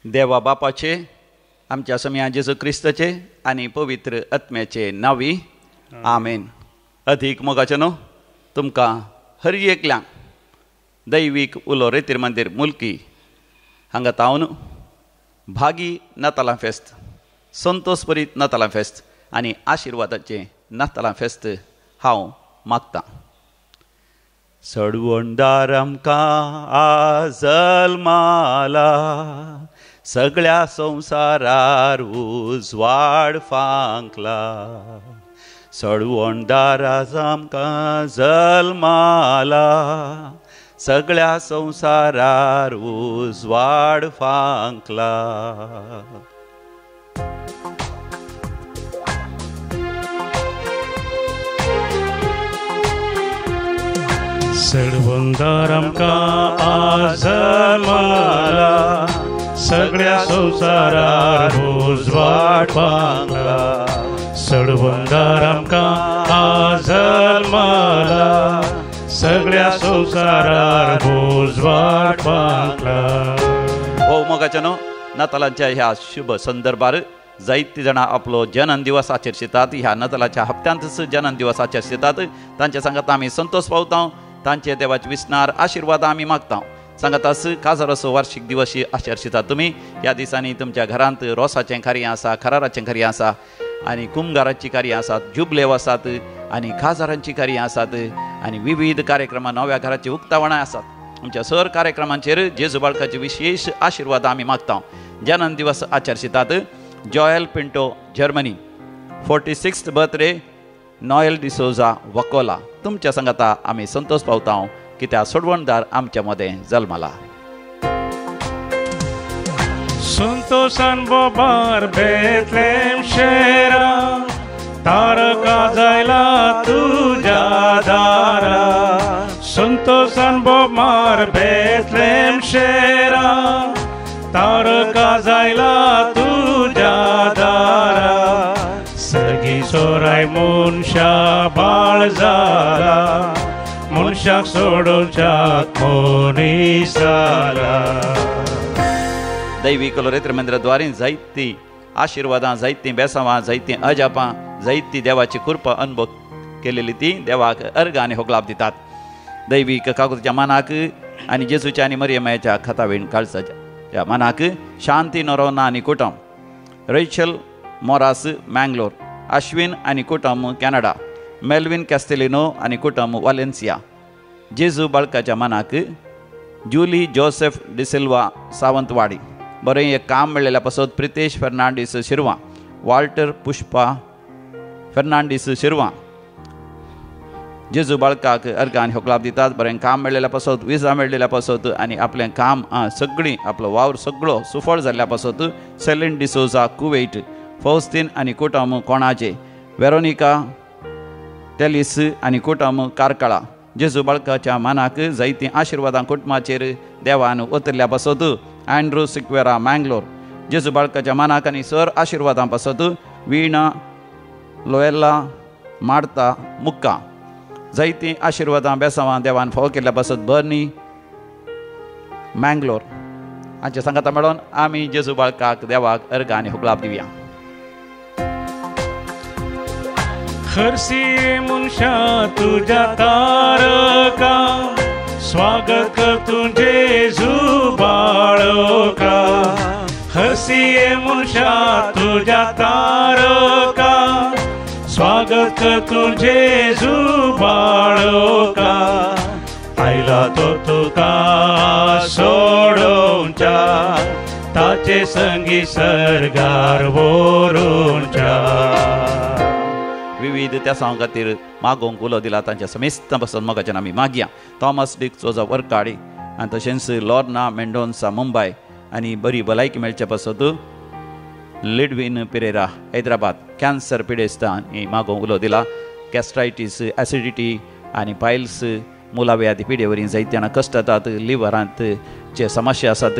देवा बापाचे आमच्या समया जेजू क्रिस्ताचे आणि पवित्र आत्म्याचे नावी आमेन. अधिक मोगाचे न्हू तुमकां हर एकल्यांक दैवीक उलो रेतीर मंदिर मुल्की हांगा तावन भागी नातालां फेस्त, संतोषभरीत नातालां फेस्त आनी आशिर्वादाचें नातालां फेस्त हांव मागतां. सडवणदार आमकां आजल माला, सगळ्या संवसारार उजवाड फांकला. सडवणदार आज आमकां जल्माला, सगळ्या संवसारार उजवाड फांकला. सडवणदार आमकां आज जल्माला, सगळ्या संवसारार उजवाड फांकला. सडवणदार आमकां आज जल्माला, सगळ्या संवसारार उजवाड फांकला. हो मोगाचे न्हू नातालांच्या ह्या शुभ संदर्भार जायती जाणां आपलो जन्म दिवस आचरतात. ह्या नातालाच्या हप्त्यांतच जन्म दिवस आचरतात. तांचे सांगात आमी संतोष पावता, तांचे देवाचे विस्नार आशिर्वाद आमी मागता. सांगातास काजाराचो वार्षिक दिवस आचरतात तुमी. ह्या दिसांनी तुमच्या घरांत रोसाचें कार्य आसा, खराराचें कार्य आसा आनी कुंभाराची कार्यां आसात, जुबलेव आसात आनी काजारांची कार्यां आसात आनी विविध कार्यक्रमां नव्या घराची उक्तावणां आसात. आमच्या सर कार्यक्रमांचेर जेजू बाळकाचे विशेष आशिर्वाद आमी मागता. जन्म दिवस आचरतात Joel Pinto Germany, 46th birthday Noel D'Souza Vakola. तुमच्या सांगाता आमी संतोष पावता कित्याक सडवणदार आमच्या मदें जल्माला. संतोषान बोबार बेथलेम शेरा, तारका जायला तुझ्या दारा. संतोषान बोबार बेथलेम शेरा, तारका जायला तुझ्या दारा. सगी सोराय मनशा बाळ जाला, मनशाक सोडोवच्याक मनीस आला. दैवी कलोरेत्र मंदिराद्वारे जायती आशिर्वादां, जायती बेसांवां, जायती अजापां, जायती देवाची कृपा अनुभव केलेली ती देवाक अर्घ आनी होगलाप दितात. दैवीक काकुच्या मानाक आनी जेजूच्या आनी मरियमाच्या खतावेण काळजाच्या मानाक शांती नोरोना आनी कुटुंब, रेचल मोरास मँगलोर, अश्विन आनी कुटुंब कॅनडा, मेल्विन कॅस्टेलिनो आनी कुटुंब वालेन्सिया. जेजू बाळकाच्या मानाक जुली जोसेफ डिसिल्वा सावंतवाडी. बरें एक काम मेळ्ळेल्या पासत प्रितेश फेर्नांडीस शिरवां, वाल्टर पुष्पा फेर्नांडीस शिरवां. जेजू बाळकाक अर्घ आनी होगलाप दितात. बरें काम मेळ्ळेल्या पासत, विजा मेळ्ळेल्या पासत आनी आपलें काम सगळीं आपलो वावर सगळो सुफळ जाल्ल्या पासत सेलिन डिसोजा कुवेट, फौस्तीन आनी कुटुंब कोणाचे, वेरोनिका टेलिस आनी कुटुंब कारकळा. जेजू बाळकाच्या मानाक जायतीं आशिर्वादां कुटुंबाचेर देवान उतरल्या पासत अँड्रू सिक्वेरा मँगलोर. जेजू बाळकाच्या मानाक आनी सर आशिर्वादां पासत वीणा लोएल्ला मार्ता मुक्का. जायतीं आशिर्वादां बेसांवां देवान फावो केल्ल्या पासत बर्नी मँगलोर. हांचे सांगाता मेळोन आमी जेजू बाळकाक देवाक अर्घ आनी होगलाप दिवया. हरसी मनशा तुझ्या तारका, स्वागत कर तुझे बाळका. हरसी मनशा तुझ्या तारका, स्वागत कर तुझे बाळका. आयला तो तुका सोडोवच्या, ताचे संगी सर्गार व्हरोवच्या. विविध त्या सांग खातीर मागोवंक उलो दिला तांच्या समेस्त पासून मोगाच्यान आमी मागया. थॉमस डिक चोजा वर्काडी आनी तशेंच लॉर्ना मेंडोन्सा मुंबय आनी बरी भलायकी मेळच्या पासत लिडविन पिरेरा हैदराबाद कॅन्सर पिडेस्तान ही मागोवंक उलो दिला. कॅस्ट्रायटीस, एसिडिटी आनी पायल्स मुलाव्याधी पिडे वरवीं जायते जाणां कश्ट जातात. लिव्हरांत जे समस्या आसात,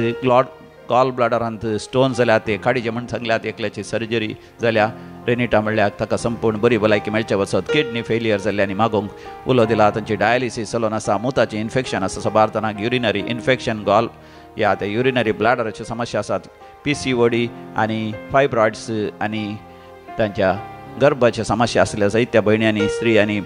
गॉल ब्लॅडरांत स्टोन जाल्यात, ते काडीचे म्हण सांगल्यात, एकल्याची सर्जरी जाल्या, रेनिटा म्हणल्याक ताका संपूर्ण बरी भलायकी मेळचे वचत. किडनी फेलियर जाल्ल्यानी मागोवंक उलो दिला. तांची डायलिसीस चलोवन आसा, मुताचें इन्फेक्शन आसा, सबारतनाक युरिनरी इन्फेक्शन, गॉल ह्या त्या युरिनरी ब्लॅडराच्यो समस्या आसात PCOD आनी फायब्रॉइड्स आनी तांच्या गर्भाच्या समस्या आसल्या जायत्या भयण्यांनी स्त्री आनी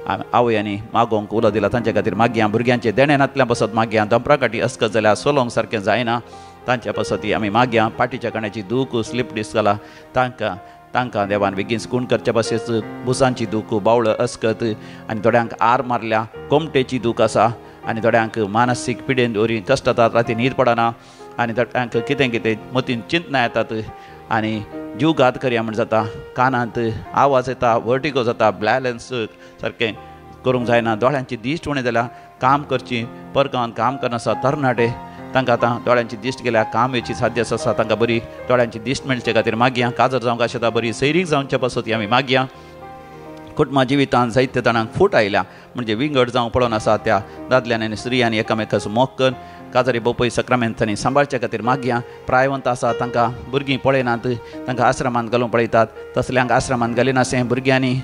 आवयांनी मागोवंक उलो दिला तांचे खातीर मागयां भुरग्यांचे देण्यानांतल्यान बसत मागयां दंपराकाटी अस्कत जाल्यार सोलोंक सारकें जायना तांच्या बसती आमी मागयां पाटीच्या कण्याची दूख स्लीप डिस्क जाला तांकां देवान बेगीन सुकून करच्या बसेच बुसांची दूख बावळ अस्कत आनी थोड्यांक आर मारल्या कोमटेची दूख आसा आनी थोड्यांक मानसीक पिडेन दवरी कश्ट जातात राती न्हीद पडना आनी थोड्यांक कितें कितें मतीन चिंतना येतात आनी जीव घात करया म्हण जाता कानांत आवाज येता वर्टिगो जाता बॅलन्स सारकें करूंक जायना दोळ्यांची दिश्ट उणें जाल्यार काम करची परगांवन काम करनासा तरणाटे तांकां आतां दोळ्यांची दिश्ट गेल्यार काम वेची साध्य आसा तांकां बरी दोळ्यांची दिश्ट मेळचे खातीर मागया काजर जावंक आशिता बरी सैरीक जावच्या पासत आमी मागया कुटुंबा जिवितांत जायत्या जाणांक फूट आयल्या म्हणजे विंगड जावंक पडोन आसा त्या दादल्यान आनी स्त्रियांनी एकामेकाच मोग कर काजारी बोपय सक्रामेंतांनी सांबाळच्या खातीर मागया प्रायवंत आसा तांकां भुरगीं पळयनात तांकां आश्रमांत घालूंक पळयतात तसल्यांक आश्रमांत घालिनाशें भुरग्यांनी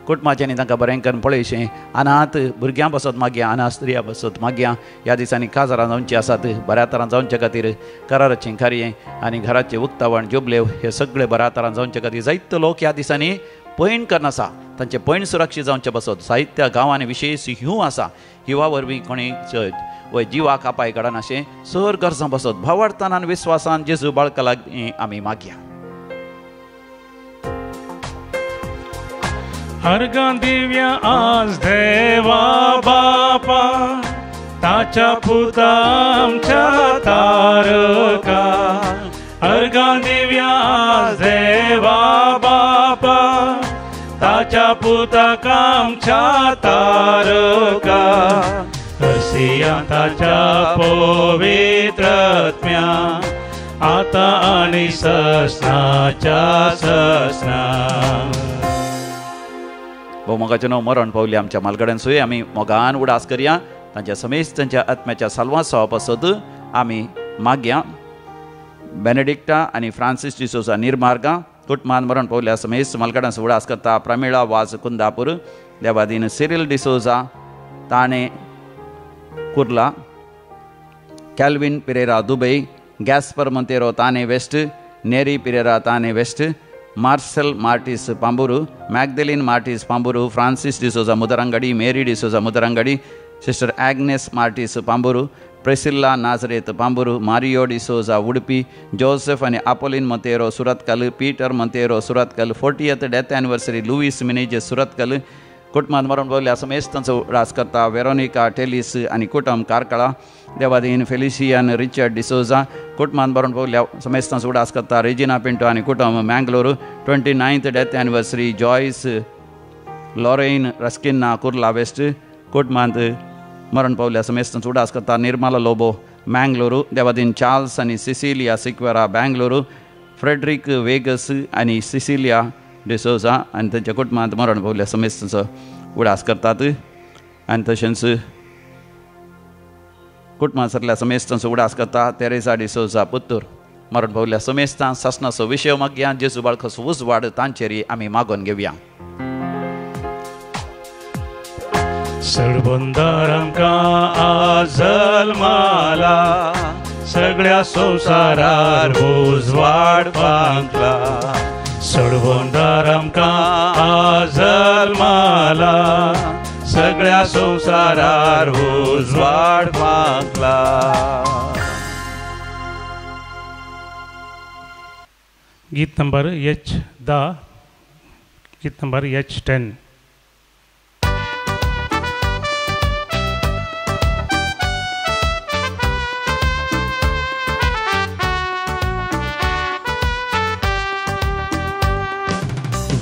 कुटुंबाच्यांनी तांकां बरें करून पळयशें अनाथ भुरग्यां बसत मागया अनाथ स्त्रिया बसत मागया ह्या दिसांनी काजारां जावचीं आसात बऱ्या तरान जावचे खातीर कराराचें कार्य आनी घराचें उक्तावण जुबलेव हे सगळे बऱ्या तरान जावचे खातीर जायते लोक ह्या दिसांनी पैण करनासा तांचे पैण सुरक्षीत जावचे बसत साहित्य गांवांनी विशेश हिंव आसा हिंवा वरवीं कोणी वय जिवाक आपाय काडनाशें सर गरजां बसत भावार्थान आनी विस्वासान जेजू बाळका लागीं आमी मागया अर्गां दिव्या आज देवा बापा ताच्या पुता आमच्या तारका अर्गां दिव्या आज देवा बापा ताच्या पुता आमच्या तारका हसिया ताच्या पवित्र आत्म्या आता आनी ससनाच्या ससना मोगाचें न्हू मरण पावली आमच्या मालगड्यान सुय आमी मोगान उडास करया तांच्या समेस्त तांच्या आत्म्याच्या साल्वां सवापासत आमी मागया बेनेडिक्टा आनी फ्रांसीस डिसोजा निर्मार्गा कुटुंबान मरण पावल्या समेस्त मालगड्यान उडास करता प्रमिळा वाज Kundapur Devadin Cyril D'Souza Thane Kurla Calvin Pereira Dubai Gaspar Monteiro Thane west Neri Pereira Thane west Marcel Martis Pamburu Magdalene Martis Pamburu Francis D'Souza Mudarangadi Mary D'Souza Mudarangadi sister Agnes Martis Pamburu Priscilla Nazareth Pamburu Mario D'Souza Udupi Joseph आनी Apoline Monteiro Surathkal Peter Monteiro Surathkal 40th death anniversary Louis Menezes Surathkal कुटुंबान मरण पावल्या समेस्त तांचो उडास करता Veronica Tellis आनी कुटुंब कारकळा देवादीन फेलिशियन रिचर्ड डिसोजा कुटुंबान मरण पावल्या समेस्त तांचो उडास करता रेजिना पिंटो आनी कुटुंब Mangalore 29th death anniversary Joyce Lauren Rasquinha Kurla west कुटुंबांत मरण पावल्या समेस्त तांचो उडास करता निर्मला लोबो मँगलोर देवादीन चार्ल्स आनी Cecilia Sequeira Bangalore Frederick Vegas आनी सिसिलिया डिसोजा आनी तांच्या कुटुंबांत मरण पावल्या समेस्त तांचो उडास करतात आनी तशेंच कुटुंबांतल्या समेस्त तांचो उडास करता तेरेसा डिसोजा पुत्तूर मरण पावल्या समेस्तां ससनाचो विशय मागया जेजू बाळकाचो उजवाड तांचेर आमी मागोवन घेवया सडबंदार आमकां आजल माला सगळ्या संवसारार उजवाड पांगला सडबंदार आमकां आजल माला सगळ्या संवसारार उजवाड पांगला गीत नंबर H10 गीत नंबर H10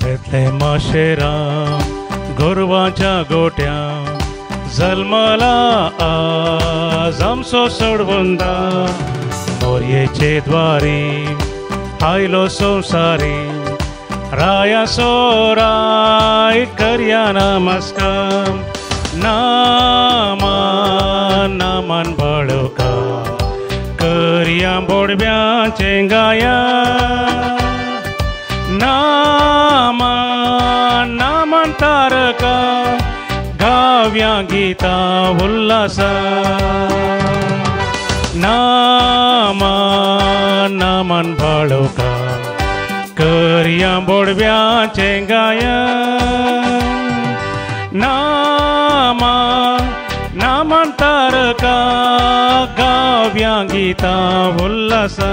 बेथलेहेमाशेरा गोरवांच्या गोट्या जल्मला आज आमचो सोडबंदा मोरयेचे द्वारी आयलो संवसारी राया सोराय करया नमस्कार नामान नामान बळका करया बोडब्यांचे गाया नामान नामान तारका गाव्या गीता उल्हासा नामान बाळोका करया बोडव्याचे गायन नामान तारका गाव्या गीता उल्हासा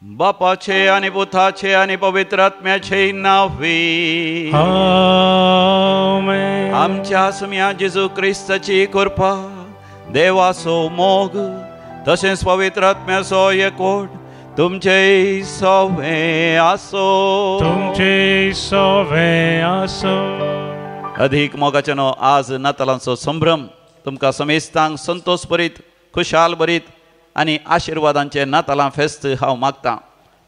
बापाचे आणि पुताचे आणि पवित्र आत्म्याचे नावे आमेन. आमच्या सुम्या जेजू ख्रिस्ताची कृपा देवाचो मोग तसेच पवित्र आत्म्याचो एकवट तुमचे सवे आसो अधिक मोगाचेनो आज नातालांचो संभ्रम तुमकां समेस्तांक संतोष भरीत खुशाल भरीत आनी आशिर्वादांचे नातालां फेस्त हांव मागतां.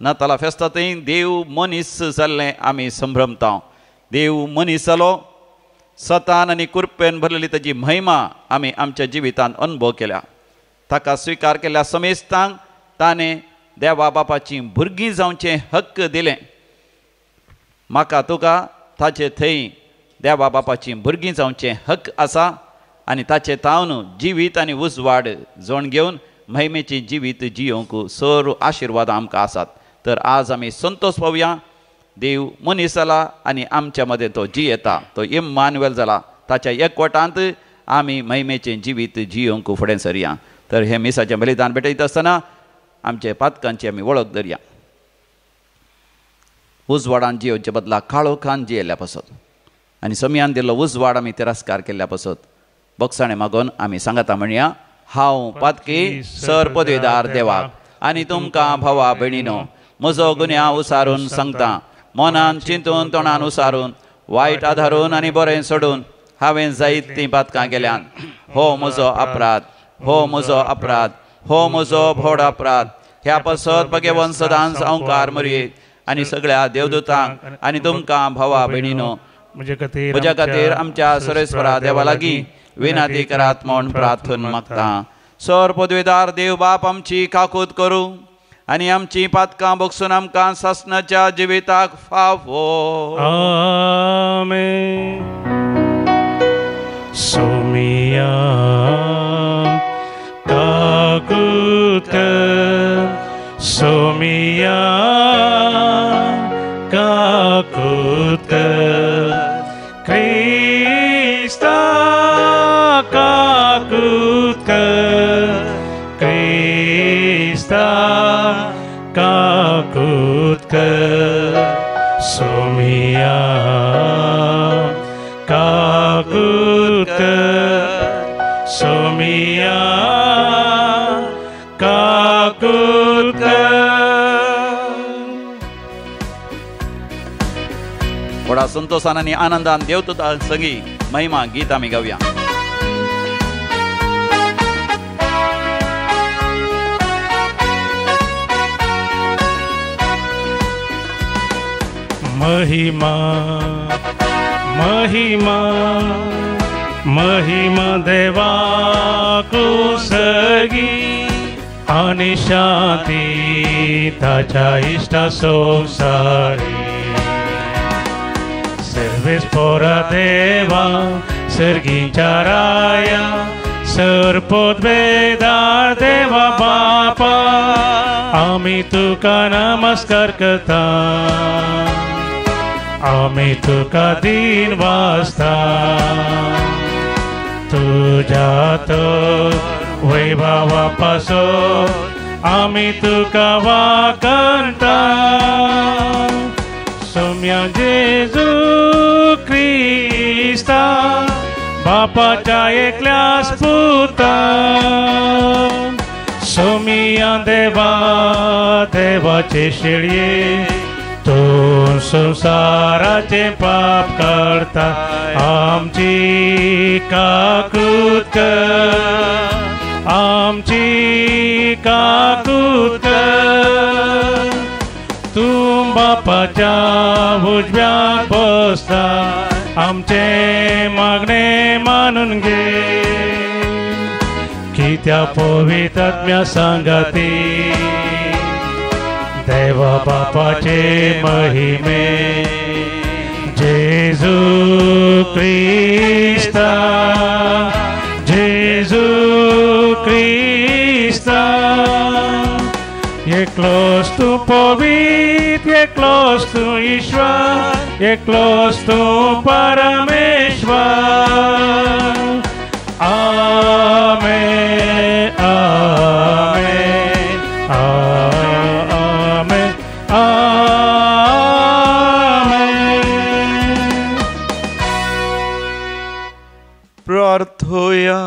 नातालां फेस्तांतय देव मनीस जाल्लें आमी संभ्रमता. देव मनीस जालो सतान आनी कुरपेन भरलेली ताची महिमा आमी आमच्या जिवितांत अनुभव केल्या. ताका स्विकार केल्या समेस्तांक ताणें देवा बापाची भुरगीं जावचें हक्क दिलें. म्हाका तुका ताचे थंय देवा बापाची भुरगीं जावचें हक्क आसा आनी ताचे तावन जिवीत आनी उजवाड जोण घेवन महिमेची जिवीत जियोंक सर्व आशिर्वाद आमकां आसात. तर आज आमी संतोष पावया. देव मनीस जाला आनी आमच्या मदें तो जियेता. तो इम्मानुएल जाला. ताच्या एकवटांत आमी महिमेचें जिवीत जियोंक फुडें सरया. तर हे मिसाचें बलिदान भेटयता आसतना आमचे पातकांची आमी वळख धरया. उजवाडान जियोवचे बदला काळोखान जियेल्ल्या पासत आनी समयान दिल्लो उजवाड आमी तिरस्कार केल्ल्या पासत बक्षाणें मागोन आमी सांगाता म्हणया. हांव पातकी सर पदवीदार देवाक आनी तुमकां भावा भयणीनो म्हजो गुन्यांव उसारून सांगता. मनान चिंतून तोंडान उसारून वायट आधारून आनी बरें सोडून हांवें जायतीं पातकां केल्यान. हो म्हजो अपराध, हो म्हजो अपराध, हो म्हजो व्हड अपराध. ह्या पासत भगेवन सदांच अवकार मरयेत आनी सगळ्या देवदूतांक आनी तुमकां भावा भयणीनो म्हज्या खातीर आमच्या सरेस्वरा देवा लागीं विनाती करात म्हूण प्रार्थन मागता. सर पदवीदार देव बाप आमची काकूत करूं आनी आमची पातकां बगसून आमकां सासणाच्या जिविताक फावो. आमेन. सोमिया काकूत सोमिया काकूत क्रिस्ता काकूत क्रिस्ता काकूत सोमिया काकूत सोमिया काकूत. व्हडा संतोषान आनी आनंदान देवतुता संगी महिमा गीत आमी गावया. महिमा महिमा महिमा देवाकू सगी आणि शांती ताच्या इष्टा संसारी. सर्वेस पोरा देवा सर्गींच्या राया सरपोत बेदार देवा बापा आम्ही तुका नमस्कार करता. आम्ही तुका दिन वाजता तुझ्या तो वैभवा पासून आम्ही तुका वाकणता. सोम्या जेजू ख्रिस्ता बापाच्या एकल्याच पुता. सोमिया देवा देवाचे शेळये तू संसाराचे पाप करता. आमची काकूत कर आमची काकूत कर. तू बापाच्या उजव्यात बसता आमचे मागणे मानून घे. कित्या पवित्र आत्म्या सांगती देवा बापाचे महिमे जेजू ख्रिस्ता Jesu Christa, e close to povit, e close to Ishwar, e close to Parameshwar. Amen, amen, amen, amen. प्रार्थूया.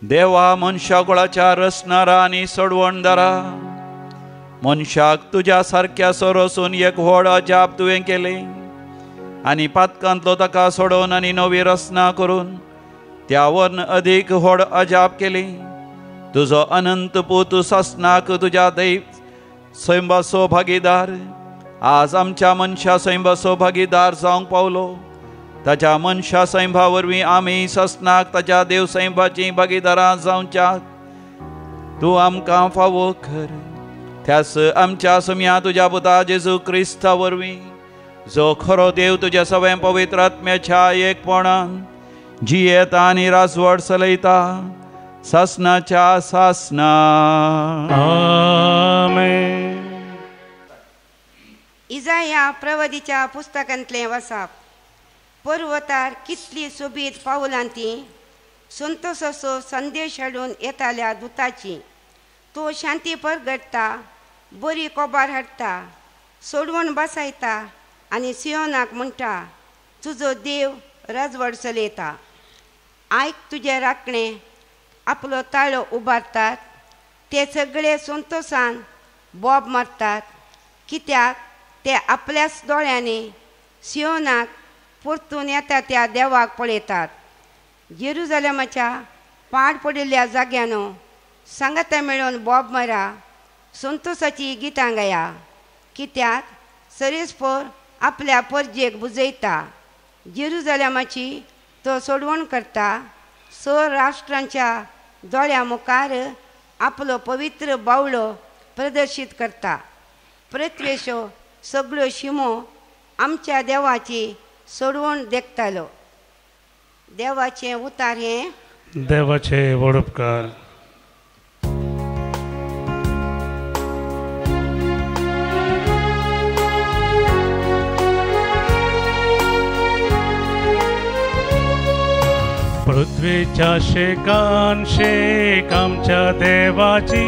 देवा, मनशाकुळाच्या रचणारा आणि सोडवणदारा, मनशाक तुझ्या सारख्या सोरोसून एक व्हड अजाप तुवें केले आणि पातकांतलो ताका सोडोवन आनी नवी रचना करून त्या वरन अदीक व्हड अजाप केली. तुजो अनंत पूत ससनाक तुझ्या दैव सैंबाचो भागीदार आज आमच्या मनशा सैंबाचो भागीदार जावंक पावलो. ताच्या मनशा सैंभा वरवीं आमी ससनाक ताच्या देव सैंभाची भागीदारां जावच्याक तूं आमकां फावो कर. त्यास आमच्या समिया तुज्या पुता जेजू क्रिस्ता वरवीं, जो खरो देव तुज्या सगळ्या पवित्र आत्म्याच्या एकपणान जियेता आनी राजवट चलयता सासनाच्या सासना. आमेन. इजाया प्रवादीच्या पुस्तकांतले वाचप. पर्वतार कितली सोबीत पावलां ती, संतोषाचो संदेश हाडून येताल्या दुताची. तो शांती परगडटा, बरी कोबार हाडटा, सोडवण बसयता आनी सियोनाक म्हणटा, तुजो देव राजवट चलयता. आयक तुजे राखणे आपलो ताळो उबारतात, ते सगळे संतोशान बोब मारतात, कित्याक ते आपल्याच दोळ्यांनी सियोनाक परतून येता त्या देवाक पळयतात. जेरुजालेमाच्या पाड पडिल्ल्या जाग्यानो सांगाता मेळून बोब मारा, संतोषाची गितां गाया, कित्याक सरीसपोर आपल्या परजेक बुजयता. जेरुजालेमाची तो सोडवण करता, स राष्ट्रांच्या दोळ्या मुखार आपलो पवित्र बावळो प्रदर्शीत करता. पृथ्वेचो सगळ्यो शिमो आमच्या देवाची सोडवण देखतालो. देवाचे उतार हे देवाचे वडपकार. पृथ्वीच्या शेकान शेक आमच्या देवाची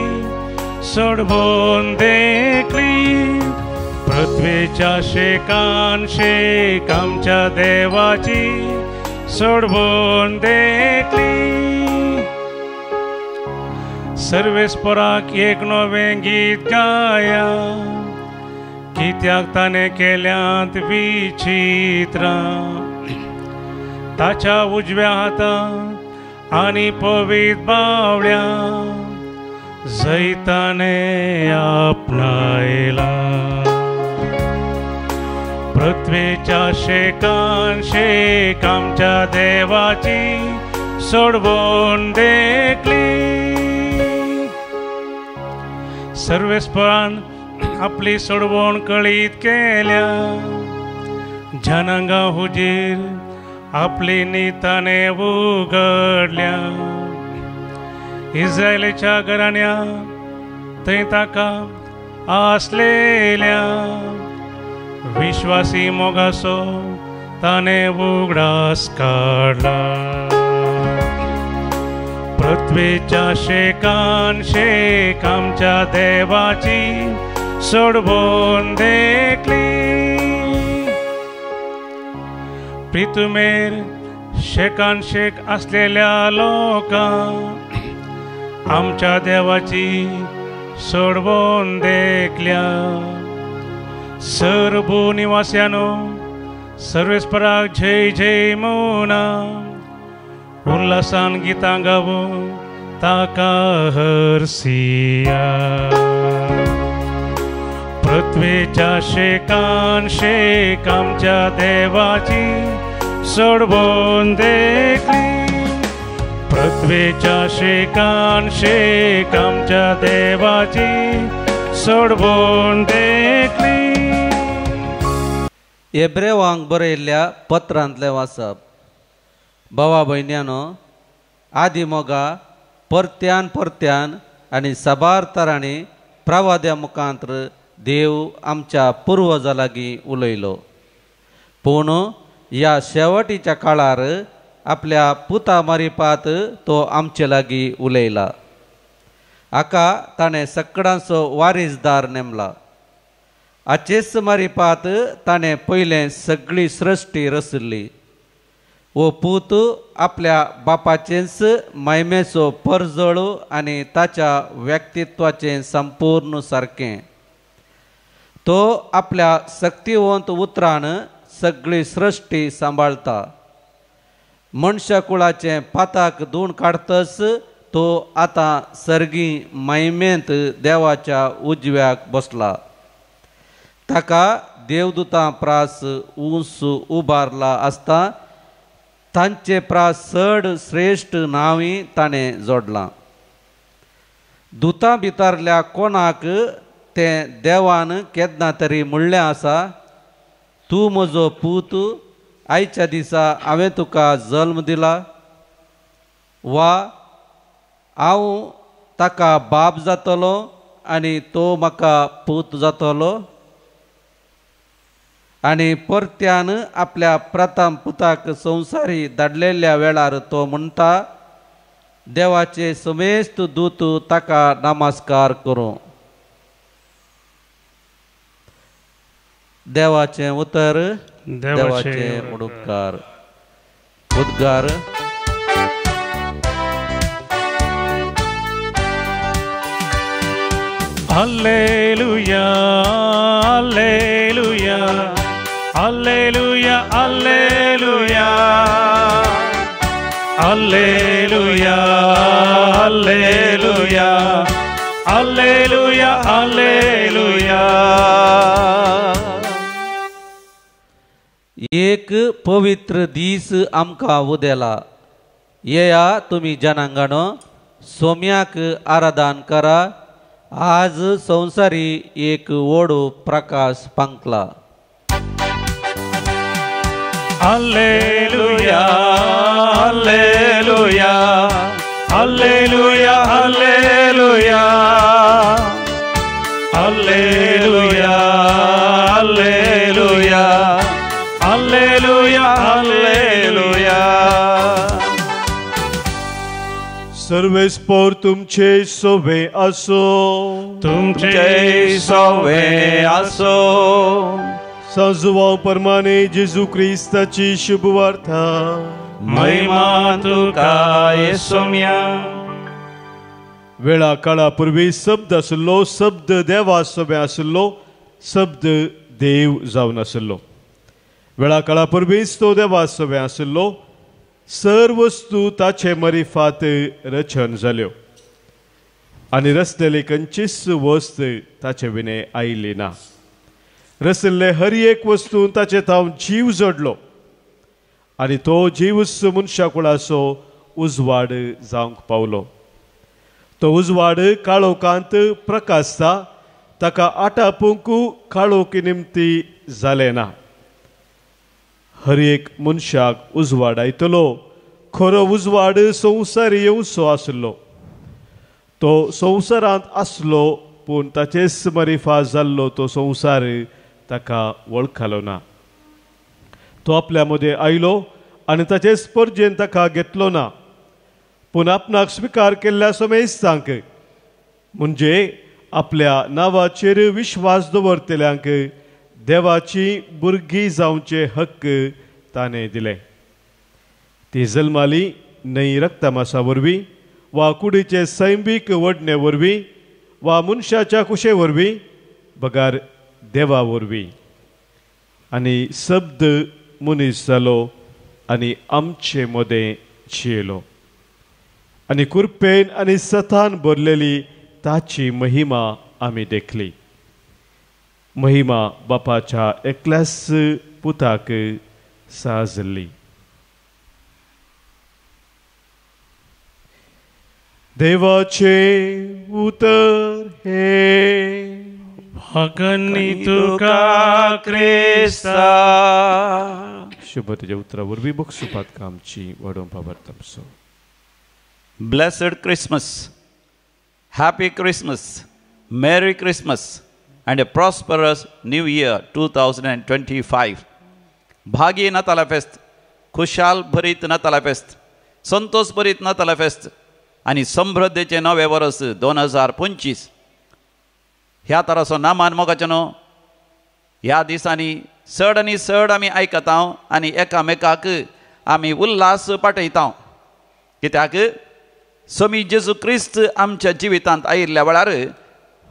सोडवून देखली. पृथ्वीच्या शेकान शेक आमच्या देवाची सोडवून देखली. सर्वेस्पराक एक नवें गीत गाया, कित्याक ताणें केल्यांत विचित्रां. ताच्या उजव्या हातांत आनी पवित्र बावड्या जैताने आपणायला. पृथ्वीच्या शेकान शेक आमच्या देवाची सोडवून देखली. सर्वेस्परान आपली सोडवण कळीत केल्या, जनांगा हुजीर आपली निताने उगडल्या. इस्रायेलीच्या घराण्या थंय ताका आसलेल्या विश्वासी मोगाचो ताणे उगडास काढला. पृथ्वीच्या शेकान शेक आमच्या देवाची सोडवून देखली. प्रितुमेर शेकान शेक असलेल्या लोकां आमच्या देवाची सोडवून देखल्या. सर्व निवास्यानो सर्वेस्पराक जय जय म्हणा, उल्हासान गितां गावून ताका हरसिया. पृथ्वीच्या शेकान शेक आमच्या देवाची सोडवून देखली. पृथ्वीच्या शेकान शेक आमच्या देवाची सोडवून देखली. एब्रेवांक बरयल्ल्या पत्रांतले वाचप. भावा भयण्यानो, आदी मोगा परत्यान परत्यान आनी साबार तरांनी प्रवाद्या मुखांतर देव आमच्या पुर्वजां लागीं उलयलो. पूण ह्या शेवटीच्या काळार आपल्या पुता मारिपात तो आमचे लागीं उलयला. हाका ताणें सगळ्यांचो वारीसदार नेमला. हाचेच मारिपात ताणें पयलें सगळी सृश्टी रचली. वो पूत आपल्या बापाचेच महिमेचो परजळ आनी ताच्या व्यक्तित्वाचें संपूर्ण सारकें. तो आपल्या शक्तिवंत उतरान सगळी सृश्टी सांबाळटा. मनशा कुळाचें पाताक धुवन काडतच तो आतां सर्गी महिमेंत देवाच्या उजव्याक बसला. ताका देवदूतां प्रास उंच उबारला आसता तांचे प्रास चड श्रेश्ठ नांवी ताणें जोडलां. दुतां भितरल्या कोणाक तें देवान केन्ना तरी म्हणलें आसा, तूं म्हजो पूत, आयच्या दिसा हांवें तुका जल्म दिला, वा हांव ताका बाप जातलो आनी तो म्हाका पूत जातलो. आनी परत्यान आपल्या प्रथम पुताक संवसारी धाडलेल्या वेळार तो म्हणटा, देवाचे समेस्त दूत ताका नमस्कार करूं. देवाचें उतर, देवाचे उडुपकार. उद्गार. Alleluia, Alleluia, Alleluia, Alleluia, Alleluia, Alleluia, Alleluia, Alleluia. एक पवित्र दीस आमकां उदेला. येया तुमी जनांगणो, सोम्याक आराधन करा. आज संवसारी एक व्हड प्रकाश पांकला. Alleluia, Alleluia, Alleluia, Alleluia, Alleluia, Alleluia, Alleluia, Alleluia. सर्वेस्पर तुमचे सोवे असो, तुमचे सोवे असो. सांजवां परमाणे जेजू क्रिस्ताची शुभ वार्ता. महिमा तुका येसुम्या. वेळा काळा पूर्वी शब्द आसलो, शब्द देवा सोबे आसलो, शब्द देव जावन आसलो. वेळा काळा पूर्वीच तो देवा सोबे आसलो. सर्व वस्तू ताचे मरिफात रचन जाल्यो आनी रचलेली खंयचीच वस्त ताचे विने आयली ना. रचल्ले हर एक वस्तू ताचे थांव जीव जोडलो आनी तो जीवच मनशा कुळाचो उजवाड जावंक पावलो. तो उजवाड काळोखांत प्रकाशता, ताका आटापूंक काळोखी निमती जालें ना. हर एक मनशाक उजवाड आयतलो. खरो उजवाड संवसार येवचो आसलो. तो संवसारांत आसलो, पूण ताचेच मरिफा जाल्लो तो संवसार ताका वळखलो ना. तो आपल्या मदें आयलो आनी ताचेच परजेन ताका घेतलो ना. पूण आपणाक स्विकार केल्ल्या समेस्तांक, म्हणजे आपल्या नांवाचेर विश्वास दवरतल्यांक देवाची भुरगीं जावचे हक्क ताणें दिले. ती जल्माली न्हय रक्तमासा वरवीं वा कुडीचे सैमीक वडणे वरवीं वा मनशाच्या कुशे वरवीं, बगार देवा वरवीं. आनी शब्द मनीस जालो आनी आमचे मदें जियेलो. आनी कुरपेन आनी सतान भरलेली ताची महिमा आमी देखली. महिमा बापाच्या एकल्याच पुताक साजली. देवाचे उतर हे. अगणी तुका क्रिस्ता. शुभ तुझ्या उतरा वरवीं बक्षुपात आमची वाडोवपा बरतमसो. Blessed Christmas, Happy Christmas, Merry Christmas, and a prosperous New Year 2025. भागी नाताला फेस्त, खुशाल भरीत नाताला फेस्त, संतोष भरीत नाताला फेस्त आणि समृद्धीचे नवे वर्स 2025. ह्या तरासो नामान मोगाचनो ह्या दिसांनी चड आनी चड आमी आयकता आनी एकामेकाक आमी उल्हास पाठयता. कित्याक समी जेजू क्रिस्त आमच्या जिवितांत आयिल्ल्या वेळार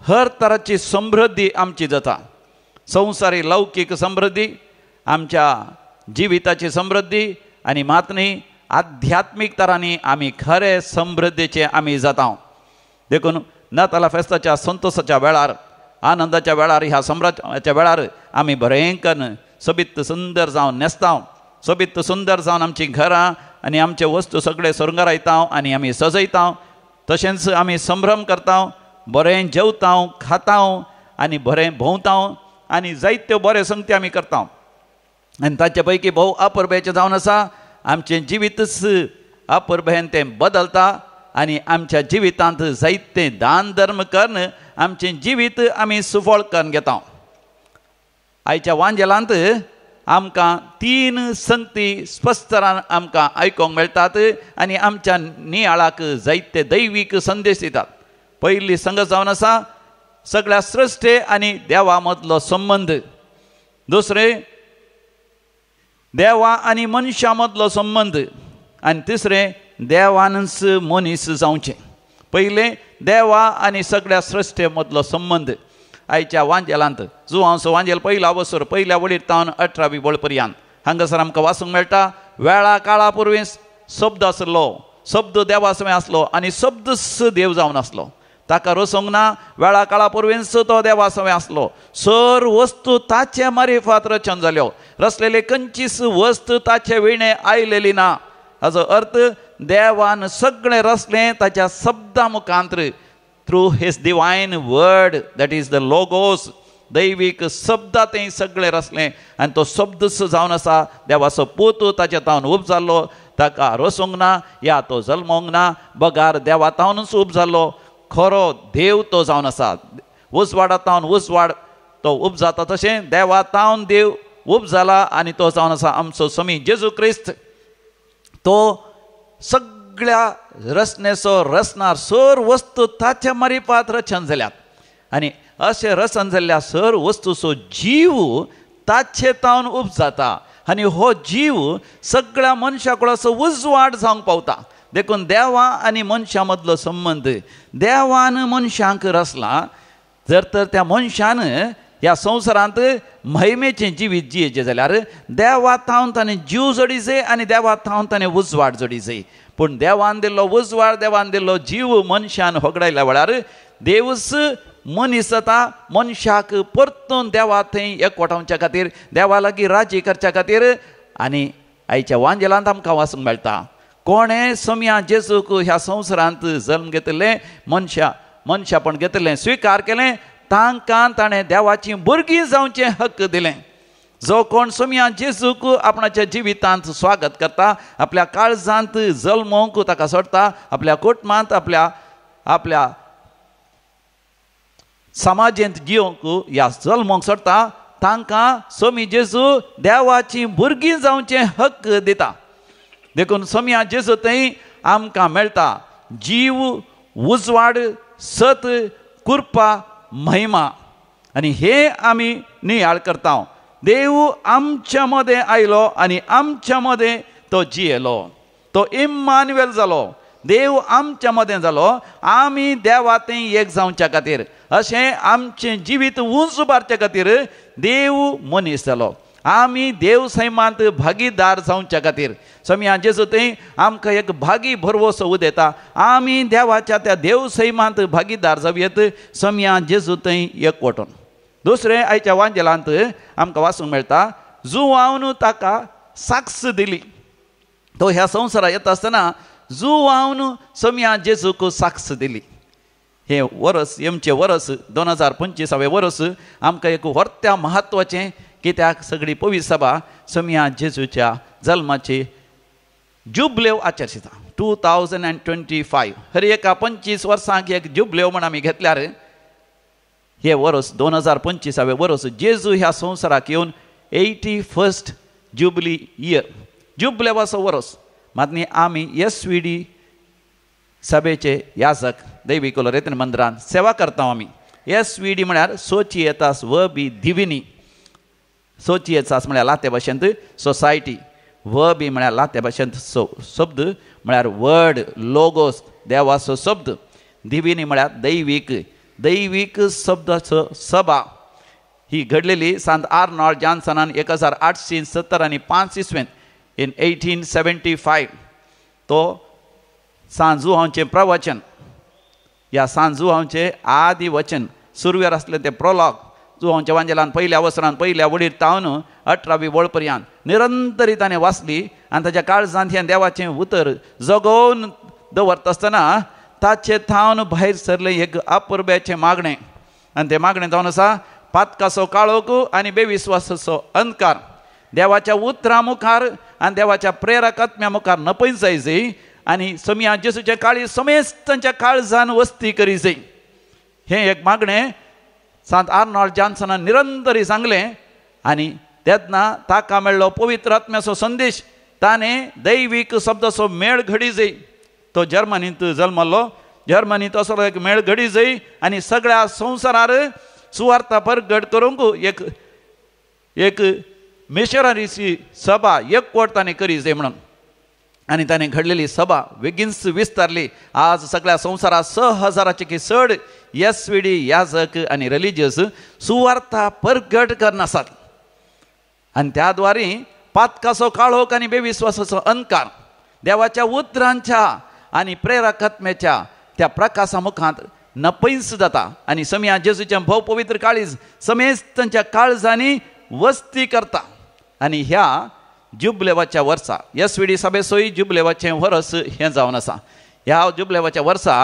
हर तराची समृद्धी आमची जाता. संवसारी लौकीक समृद्धी, आमच्या जिविताची समृद्धी आनी मात न्ही आध्यात्मीक तरांनी आमी खरे समृद्धीचे आमी जाता. देखून नाताला फेस्ताच्या संतोषाच्या वेळार, आनंदाच्या वेळार, ह्या सम्राच्या वेळार आमी बरेंकन सोबीत सुंदर जावन न्हेसता, सोबीत सुंदर जावन आमची घरां आनी आमचे वस्तू सगळे सुरंगारायता आनी आमी सजयता. तशेंच आमी संभ्रम करता, बरें जेवता, खाता आनी बरें भोंवता आनी जायत्यो बरे संगती आमी करता. आनी ताचे पैकी भोव अपुर्बेचें जावन आसा आमचें जिवीतच अपुर्बेन तें बदलता आनी आमच्या जिवितांत जायतें दान धर्म करून आमचें जिवीत आमी सुफळ करून घेता. आयच्या वांजेलांत आमकां 3 संगती स्पश्टरान आमकां आयकोंक मेळटात आनी आमच्या नियाळाक जायते दैवीक संदेश दितात. पयली संगत जावन आसा सगळ्या सृश्टे आनी देवा मदलो संबंद. दुसरें देवा आनी मनशा मदलो संबंद. आनी तिसरें देवानच मनीस जावचें. पयलें देवा आनी सगळ्या सृश्टे मदलो संबंद. आयच्या वांजेलांत जुवांसो वांजेल पयला वसर पयल्या वळीर तावन 18वी वळ पर्यंत हांगासर आमकां वाचूंक मेळटा. वेळा काळा पुर्वी शब्द आसलो, शब्द देवा समें आसलो आनी शब्दच देव जावन आसलो. ताका रसोंक ना, वेळा काळा पुर्वीच तो देवा समें आसलो. सर वस्तू ताचे मारिफात रचन जाल्यो, रचलेले खंयचीच वस्त ताचे विणे आयलेली ना. हाचो अर्थ देवान सगळें रचलें ताच्या शब्दा मुखांतर, through his divine word, that is the logos. दैवीक शब्दां तें सगळें रचलें आनी तो शब्दच जावन आसा. देवाचो पूत ताचे तावन उब जाल्लो, ताका रसोंक ना या तो जल्मोंक ना, बगार देवा तावनूच उब जाल्लो. खरो देव तो जावन आसा. उजवाडा तावन उजवाड तो उब जाता तशें देवा तावन देव उब जाला आनी तो जावन आसा आमचो समी जेजू क्रिस्त. तो सगळ्या रचनेचो रचणार. सर वस्तू ताच्या मारिफात रचन जाल्यात आनी अशें रचन जाल्ल्या सर वस्तूचो जीव ताचे तावन उब जाता आनी हो जीव सगळ्या मनशाकडे असो उजवाड जावंक पावता. देखून देवा आनी मनशा मदलो संबंद. देवान मनशांक रचला, जर तर त्या मनशान ह्या संवसारांत महिमेचें जिवीत जियेचें जाल्यार देवा थावन ताणें जीव जोडिचें आनी देवा थावन ताणें उजवाड जोडिचें. पूण देवान दिल्लो उजवाड, देवान दिल्लो जीव मनशान होगडायल्या वेळार देवच मनीस जाता. मनशाक परतून देवा थंय एकवटावच्या खातीर, देवा लागीं राजी करच्या खातीर. आनी आयच्या वांजेलांत आमकां वाचूंक मेळटा कोणें समया जेजूक ह्या संवसारांत जल्म घेतिल्लें, मनशापण घेतिल्लें, स्विकार केलें, तांकां ताणें देवाचीं भुरगीं जावचें हक्क दिलें. जो कोण समया जेजूक आपणाच्या जिवितांत स्वागत करता, आपल्या काळजांत जल्मोवंक ताका सोडटा, आपल्या कुटुंबांत आपल्या समाजेंत जियोंक ह्या जल्मोवंक सोडटा, तांकां समी जेजू देवाचीं भुरगीं जावचें हक्क दिता. देखून समया जेजू थंय आमकां मेळटा जीव, उजवाड, सत, कृपा, महिमा. आनी हे आमी नियाळ करता. देव आमच्या मदें आयलो आनी आमच्या मदें तो जियेलो. तो इम्मानुएल जालो. देव आमच्या मदें जालो. आमी देवा थंय एक जावच्या खातीर, अशें आमचें जिवीत उंच उबारच्या खातीर देव मनीस जालो. आमी देव सैमांत भागीदार जावच्या खातीर समया जेजू थंय आमकां एक भागी भरवोसो उदेता. आमी देवाच्या त्या देव सैमांत भागीदार जावयेत समया जेजू थंय एकवटून. दुसरें आयच्या वांजेलांत आमकां वाचूंक मेळटा जुवावन ताका साक्ष दिली. तो ह्या संवसारांत येता आसतना जुवावन समया जेजूक साक्ष दिली. हे वर्स एमचे वर्स 2025 वर्स आमकां एक व्हरत्या म्हत्वाचें, कित्याक सगळी पवित्र सभा समिया जेजूच्या जल्माची जुबलेव आचरता 2025. हर एका 25 वर्सांक एक जुबलेव म्हण आमी घेतल्यार हे वर्स 2025 वर्स जेजू ह्या संवसाराक येवन 81st जुबली इयर जुबलेवाचो वर्स. मातनी आमी SVD सभेचे याजक दैविक लोरेन मंदिरान सेवा करता. आमी SVD म्हळ्यार सोचिएतास वर्बी दिविनी. सोचिएतास म्हळ्यार लाते भाशेंत सोसायटी, वर्बी म्हळ्यार लाते भाशेंत शब्द म्हळ्यार वर्ड लोगोस देवाचो शब्द, दिविनी म्हळ्यार दैवीक दैवीक शब्दाचो सभा. ही घडलेली सांत आर्नॉल्ड जॉन्सनान 1870 इसवेंत इन 1875. तो सांजू हांवचें प्रवचन, ह्या सांजू हांवचें आदी वचन सुरवेर आसलें तें प्रोलॉग जो हांवच्या वांजेलान पयल्या वसरान पयल्या वडीर तावन 18वी वळ पर्यंत निरंतरी ताणें वाचली. आनी ताच्या काळजांत हें देवाचें उतर जगोवन दवरता आसतना ताचे थावन भायर सरलें एक अपुर्ब्याचें मागणें. आनी तें मागणें जावन आसा पातकाचो काळोख आनी बेविस्वासाचो अंधकार देवाच्या उतरां मुखार आनी देवाच्या प्रेरकात्म्या मुखार नपयत जाय आनी समिया जेजूचे काळी समेस्त तांच्या काळजान वस्ती करी जाय. हें एक मागणें सांत आर्नॉल्ड जॉन्सनान निरंतरी सांगलें. आनी तेन्ना ताका मेळ्ळो पवित्र आत्म्याचो संदेश. ताणें दैवीक शब्दाचो मेळ घडी जाय. तो जर्मनींत जल्मलो, जर्मनींत असो एक मेळ घडी जाय आनी सगळ्या संवसारार सुवार्ता परगट करूंक एक मिशनरीची सभा एकवट ताणें करी जाय म्हणून. आनी ताणें घडलेली सभा बेगीनच विस्तारली. आज सगळ्या संवसारात 6000चे चड SVD याजक आनी रिलिजियस सुवार्ता परगट करन आसात. आनी त्या द्वारे पातकाचो काळोख आनी बेविस्वासाचो अंधकार देवाच्या उतरांच्या आनी प्रेरकात्म्याच्या त्या प्रकाशा मुखांत नपयस जाता. आनी समिया जेजूचें भोव पवित्र काळीज समेस्त तांच्या काळजांनी वस्ती करता. आनी ह्या जुबलेवाच्या वर्सा SVD सभेचोय जुबलेवाचें वर्स हें जावन आसा. ह्या जुबलेवाच्या वर्सा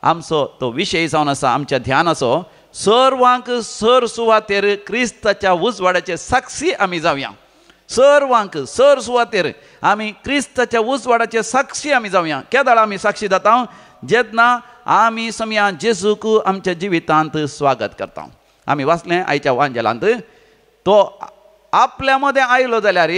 आमचो तो विशय जावन आसा आमच्या ध्यानाचो सर्वांक सर सुवातेर क्रिस्ताच्या उजवाडाचे साक्षी आमी जावया. सर्वांक सर सुवातेर आमी क्रिस्ताच्या उजवाडाचे साक्षी आमी जावया. केदाळ आमी साक्षी जाता जेन्ना आमी समिया जेजूक आमच्या जिवितांत स्वागत करता. आमी वाचलें आयच्या वांजेलांत तो आपल्या मदें आयलो जाल्यार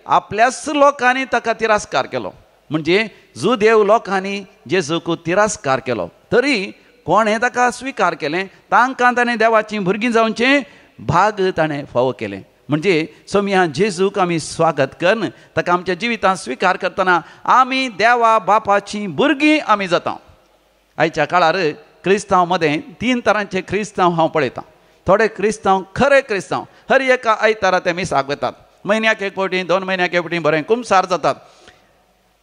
आपल्याच लोकांनी ताका तिरस्कार केलो. म्हणजे जुदेव लोकांनी जेजूक तिरस्कार केलो तरी कोणें ताका स्विकार केलें. तांकां ताणें देवाची भुरगीं जावचें भाग ताणें फावो केलें. म्हणजे समिया जेजूक आमी स्वागत करन ताका आमच्या जिवितांत स्विकार करतना आमी देवा बापाची भुरगीं आमी जाता. आयच्या काळार क्रिस्तांव मदें 3 तरांचे क्रिस्तांव हांव पळयता. थोडे क्रिस्तांव खरे क्रिस्तांव हर एका आयतारा ते मिसाक वेतात. म्हयन्याक एक फावटी 2 म्हयन्याक एक फावटी बरें कुमसार जातात.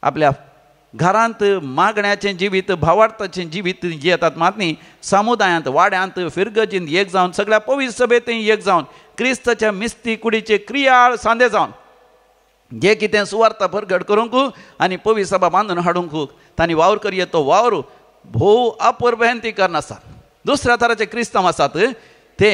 आपल्या घरांत मागण्याचें जिवीत भावार्थाचें जिवीत जियेतात. मातनी समुदायांत वाड्यांत फिरगजींत एक जावन सगळ्या पवित्र सभेंतय एक जावन क्रिस्ताच्या मिस्ती कुडीचे क्रियाळ सांदे जावन जे कितें सुवार्ता परगट करूंक आनी पवित्र सभा बांदून हाडूंक तांणी वावर करी तो वावर भोव अपुर्बेंती करन आसात. दुसऱ्या तराचे क्रिस्तांव आसात ते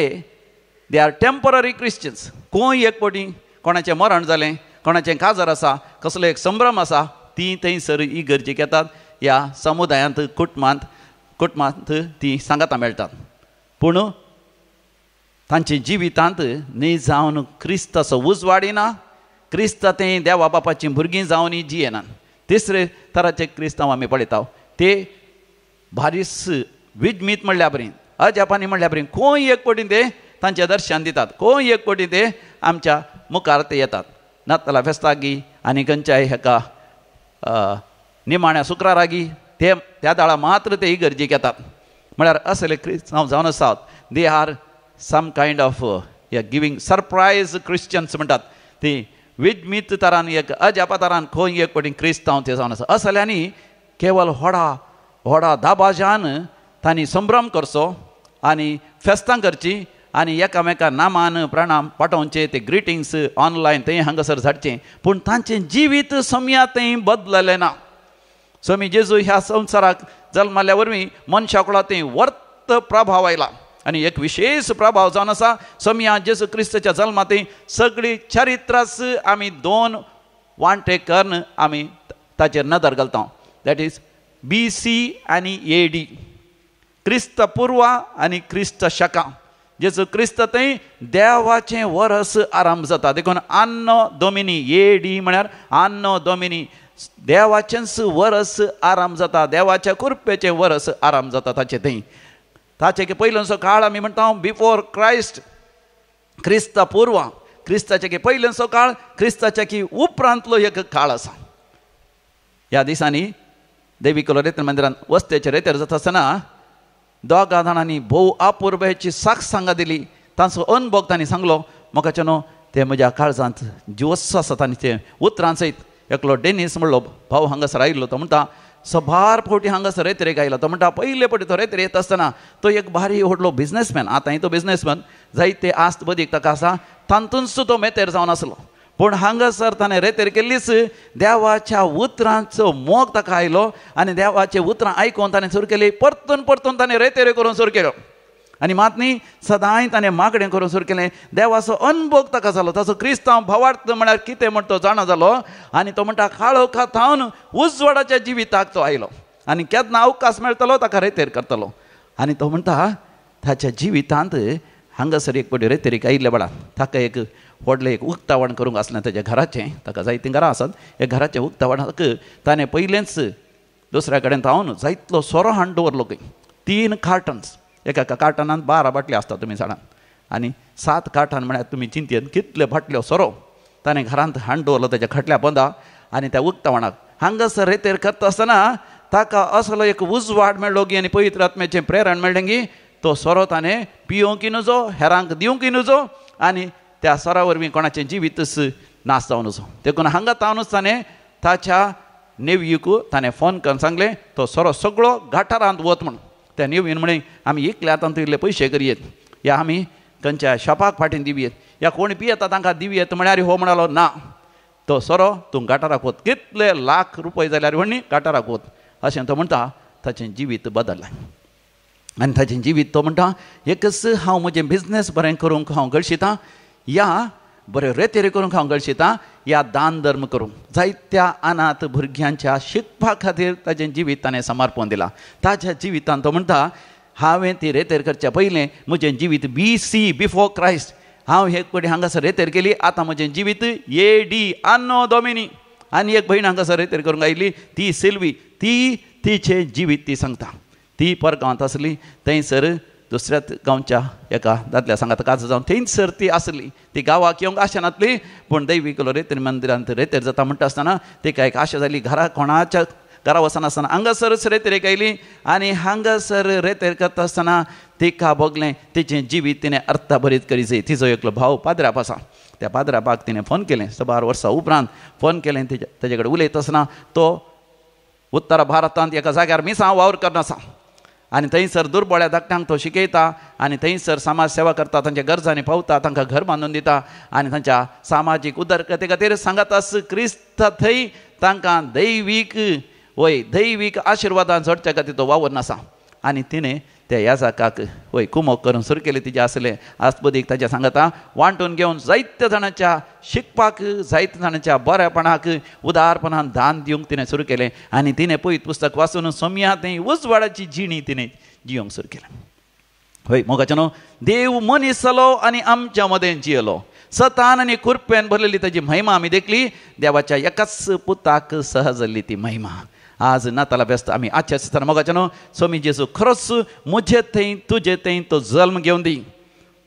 दे आर टेम्पररी क्रिश्चन्स. कोंय एक फावटी कोणाचें मरण जालें, कोणाचें काजार आसा, कसलो एक संभ्रम आसा, ती थंयसर इगर्जेक येतात. ह्या समुदायांत कुटुंबांत ती सांगाता मेळटात. पूण तांचे जिवितांत न्ही जावन क्रिस्ताचो उजवाडिना, क्रिस्ता तें देवा बापाचीं भुरगीं जावन जियेनात. तिसरे तराचे क्रिस्तांव आमी पळयता ते भारीस विजमीत म्हणल्या बरें, अजापानी म्हणल्या बरें खंय एक फावटी ते तांचें दर्शन दितात. खंय एक फावटी ते आमच्या मुखार ते येतात. नाताला फेस्तागी आनी खंयच्याय हेका निमाण्या शुक्रारागी ते त्या दाळा मात्र ते इगर्जेक येतात. म्हळ्यार असले क्रिस्तांव जावन आसात. They are some kind of giving surprise Christians म्हणटात. ती विजमीत तरान एक अजापा तरान खंय एक फावटी क्रिस्तांव ते जावन आसा. असल्यानी केवळ व्हडा दाबाजान तांणी संभ्रम करचो आनी फेस्तां करची आनी एकामेका नामान प्रणाम पाठोवचे, ते ग्रिटिंग्स ऑनलायन थंय हांगासर धाडचें. पूण तांचें जिवीत समियातय बदललें ना. समी जेजू ह्या संवसाराक जल्माल्या वरवीं मनशाकुळा थंय फक्त प्रभाव आयला आणि एक विशेष प्रभाव जावन आसा सोम्या जेजू क्रिस्ताच्या जल्मातय सगळी चरित्रास आमी दोन वांटे करून आमी ताचेर नदर घालता. दॅट इज BC आनी AD, क्रिस्त पूर्व आनी क्रिस्त शका. जेजू क्रिस्त थंय देवाचें वर्स आरंभ जाता. देखून आन्नो दोमिनी AD म्हळ्यार आन्नो दोमिनी देवाचेंच वर्स आरंभ जाता, देवाच्या कृपेचें वर्स आरंभ जाता ताचे थंय. ताचे पयलोचो काळ आमी म्हणटा बिफोर क्रायस्ट, क्रिस्ता पूर्व, क्रिस्ताचे की पयलोचो काळ, क्रिस्ताच्या की उपरांतलो एक काळ आसा. ह्या दिसांनी दैविक रेतर मंदिरांत वस्तेचे रेतर जाता आसतना दोगा जाणांनी भोव अपुर्बेची साक्ष सांगा दिली. तांचो अनुभव तांणी सांगलो. म्हाका न्हू ते म्हज्या काळजांत ज्योस आसा तांणी ते उतरां सयत एकलो डेनिस म्हणलो भाव हांगासर आयिल्लो. तो म्हणटा सबार फावटी हांगासर रेतरेक आयलो. तो म्हणटा पयले फावटी तो रेतर येता आसतना तो एक भारी व्हडलो बिझनेसमॅन, आतांय तो बिझनेसमॅन, जायते आस्त बदीक ताका आसा, तातूंच तो मेतेर जावन आसलो. पूण हांगासर ताणें रेतेर केल्लीच देवाच्या उतरांचो मोग ताका आयलो आनी देवाचे उतरां आयकून ताणें सुरू केली. परतून परतून ताणें रेतेर करून सुरू केलो आनी मात न्ही सदांय ताणें मागणें करून सुरू केलें. देवाचो अनुभव ताका जालो. ताचो क्रिस्तांव भावार्थ म्हळ्यार कितें म्हण तो जाणा जालो आनी तो म्हणटा काळोखांत थावन उजवाडाच्या जिविताक तो आयलो आनी केन्ना अवकाश मेळटलो ताका रेतेर करतलो. आनी तो म्हणटा ताच्या जिवितांत हांगासर एक फावटी रेतेरीक आयिल्ल्या वेळार ताका एक व्हडलें एक उक्तावण करूंक आसलें ताच्या घराचें. ताका जायतीं घरां आसात. हे घराच्या उक्तावणाक ताणें पयलेंच दुसऱ्या कडेन थावन जायतलो सोरो हाडून दवरलो. 3 कार्टन्स, एका कार्टनांत 12 बाटल्यो आसता तुमी जाणात, आनी 7 कार्टन म्हळ्यार तुमी चिंतयेन कितल्यो बाटल्यो सोरो ताणें घरांत हाडून दवरलो ताच्या खटल्या बंदा. आनी त्या उक्तावणाक हांगासर रेतेर करता आसतना ताका असलो एक उजवाड मेळ्ळो गी आनी पवित्र आत्म्याचें प्रेरण मेळ्ळें गी. तो सोरो ताणें पियोवंकय नजो, हेरांक दिवंकय नजो आनी त्या सोरा वरवीं कोणाचें जिवीतच नाश जावन नजो. देखून हांगा तावनूच ताणें ताच्या नेव्यूक ताणें फोन करून सांगलें तो सोरो सगळो गटारांत वत म्हूण. त्या नेव्यून म्हणे आमी इकले आतां इल्ले पयशे करयेत, या आमी खंयच्या शॉपाक फाटीं दिवयेत, या कोण पियेता तांकां दिवयेत म्हळ्यार हो म्हणालो ना, तो सोरो तूं गटाराक वत, कितले लाख रुपये जाल्यार व्हडली गटाराक वत अशें तो म्हणटा. ताचें जिवीत बदल्लें आनी ताचें जिवीत तो म्हणटा एकच हांव म्हजें बिझनेस बरें करूंक हांव गळशितां, या बरें रेतेर करूंक हांव गळशितां, या दान धर्म करूंक. जायत्या अनाथ भुरग्यांच्या शिकपा खातीर ताचें जिवीत ताणें समर्पण दिलां. ताच्या जिवितांत तो म्हणटा हांवें ती रेतेर करच्या पयलें म्हजें जिवीत BC बिफोर क्रायस्ट, हांव एक फावटी हांगासर रेतेर केली, आतां म्हजें जिवीत AD आन्नो दोमिनी. आनी एक भयण हांगासर रेतेर करूंक आयिल्ली ती सिल्वी, ती तिचें जिवीत ती सांगता. ती परगांवांत आसली, थंयसर दुसऱ्याच गांवच्या एका दादल्या सांगात काज जावन थंयसर ती आसली. ती गांवाक येवंक आशा नासली, पूण दैवीक रेतेर मंदिरांत रेतेर जाता म्हणटा आसतना तिका एक आशा जाली. घरा कोणाच्या घरा वचनासतना हांगासरच रेतेरेक आयली आनी हांगासर रेतेर करता आसतना तिका भोगलें तिचें जिवीत तिणें अर्थभरीत करीत. तिजो एकलो भाव पाद्राप आसा, त्या पाद्रापाक तिणें फोन केलें. 12 वर्सां उपरांत फोन केलें. तेजे कडेन उलयता आसतना तो उत्तर भारतांत एका जाग्यार मिसांव वावर करना आसा आनी थंयसर दुर्बळ्या धाकट्यांक तो शिकयता आनी थंयसर समाज सेवा करता, तांच्या गरजांनी पावता, तांकां घर बांदून दिता आनी तांच्या सामाजीक उदरगते खातीर सांगात आस. क्रिस्त थंय तांकां दैवीक आशिर्वादान जोडच्या खातीर तो वावर नासा. आनी तिणें त्या याजकाक कुमोग करून सुरू केलें. तिचें आसलें आस्पदीक ताच्या सांगता वांटून घेवन जायत्या जाणांच्या शिकपाक, जायत्या जाणांच्या बरेपणाक उदारपणान दान दिवंक तिणें सुरू केलें. आनी तिणें पळयत पुस्तक वाचून सोम्या थंय उजवाडाची जिणी तिणें जियोंक सुरू केलें. मोगाचें न्हू, देव मनीस जालो आनी आमच्या मदें जियलो. सतान आनी कुरपेन भरलेली ताची महिमा आमी देखली. देवाच्या एकाच पुताक सहजल्ली ती महिमा. आज नाताला बेस्त आमी आचरता. मोगाचें न्हू, स्वामी जेजू खरोच म्हजे थंय तुजे थंय तो जल्म घेवन दी.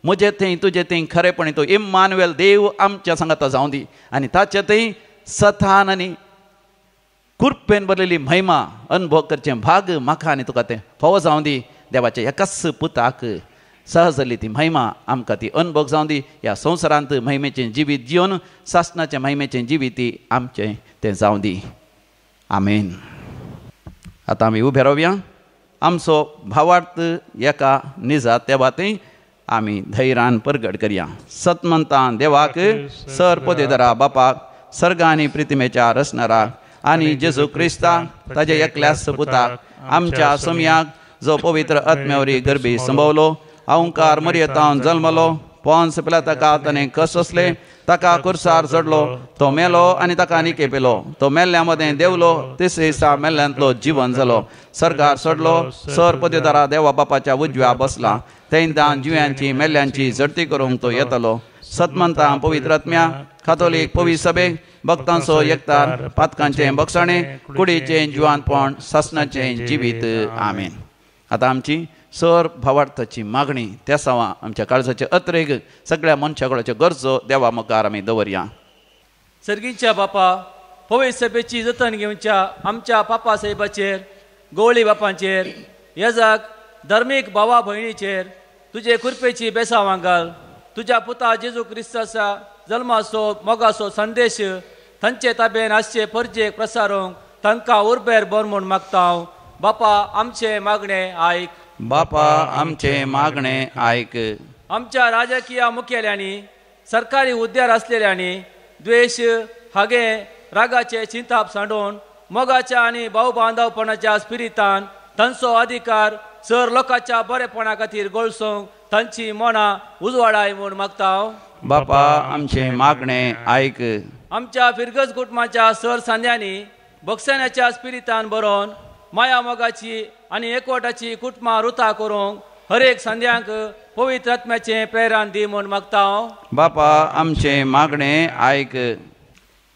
म्हजे थंय तुजे थंय खरेपणी तो इम्मानुएल देव आमच्या सांगाता जावं दी. आनी ताचे थंय सतान आनी कुरपेन भरलेली महिमा अनुभव करचें भाग म्हाका आनी तुका तें फावो जावं दी. देवाच्या एकाच पुताक सहजली ती महिमा आमकां ती अनुभव जावं दी. ह्या संवसारांत महिमेचें जिवीत जिवन सासणाचें महिमेचें जिवीत आमचें तें जावं दी. आमेन. आतां आमी उबे रावया. आमचो भावार्थ एका निजात तेवातय आमी धैर्यान परगट करया. सतमंतान देवाक सरपदेदरा बापाक सर्गा आनी प्रितिमेच्या रचणाराक आनी जेजू क्रिस्ताक ताजे एकल्याच पुताक आमच्या सोम्याक जो पवित्र आत्म्यावरी गरबी संभवलो अहंकार मर्यादान जल्मलो पोन्स पिलाताका ताणें कस असले ताका कुर्सार चडलो तो मेलो आनी ताका निके पेलो तो मेल्ल्या मदें देवलो तिसरे दिसा मेल्ल्यांतलो जीवन जालो सरकार चडलो सर पदवीदारा देवा बापाच्या उजव्या बसला तेन्दान जिव्यांची मेल्ल्यांची झडती करूंक तो येतलो सतमंता पवित्र आत्म्या कातोलीक पवित्र सभेक भक्तांचो एकतार पातकांचे बक्षणे कुडीचे जिवानपण सासणाचे जिवीत आमेन. आतां आमची सर भावार्थाची मागणी त्या सावा आमच्या काळजाचे अत्रेक सगळ्या मनशाकुळाच्यो गरजो देवा मुखार आमी दवरया. सर्गीच्या बापा पवित्र सभेची जतन घेवच्या आमच्या पापा साहेबाचेर गवळी बापांचेर येजाक धर्मीक भावा भयणीचेर तुजे कृपेची बेसांवां घाल. तुज्या पुता जेजू क्रिस्ताचा जल्माचो मोगाचो संदेश तांचे ताब्यान आसचे परजेक प्रसारूंक तांकां उर्बेर बर म्हूण मागता हांव. बापा आमचे मागणे आयक. बापा आमचे मागणे आयक. आमच्या राजकीय मुखेल्यांनी सरकारी हुद्द्यार आसलेल्यांनी द्वेष हागे रागाचे चिंताप सांडून मोगाच्या आनी भाव बांधवपणाच्या स्पिरितान तांचो अधिकार सर लोकांच्या बरेपणा खातीर गळसूंक तांची मनां उजवाडाय म्हूण मागता हांव. बापा आमचे मागणे आयक. आमच्या फिरगज कुटुंबाच्या सर सांद्यांनी बक्षण्याच्या स्पिरितान बरोवन माया मोगाची आनी एकवटाची कुटुंबां रुता करूंक हर एक संध्यांक पवित्र आत्म्याचे प्रेरण दी म्हूण मागता हांव. बापा आमचे मागणे आयक.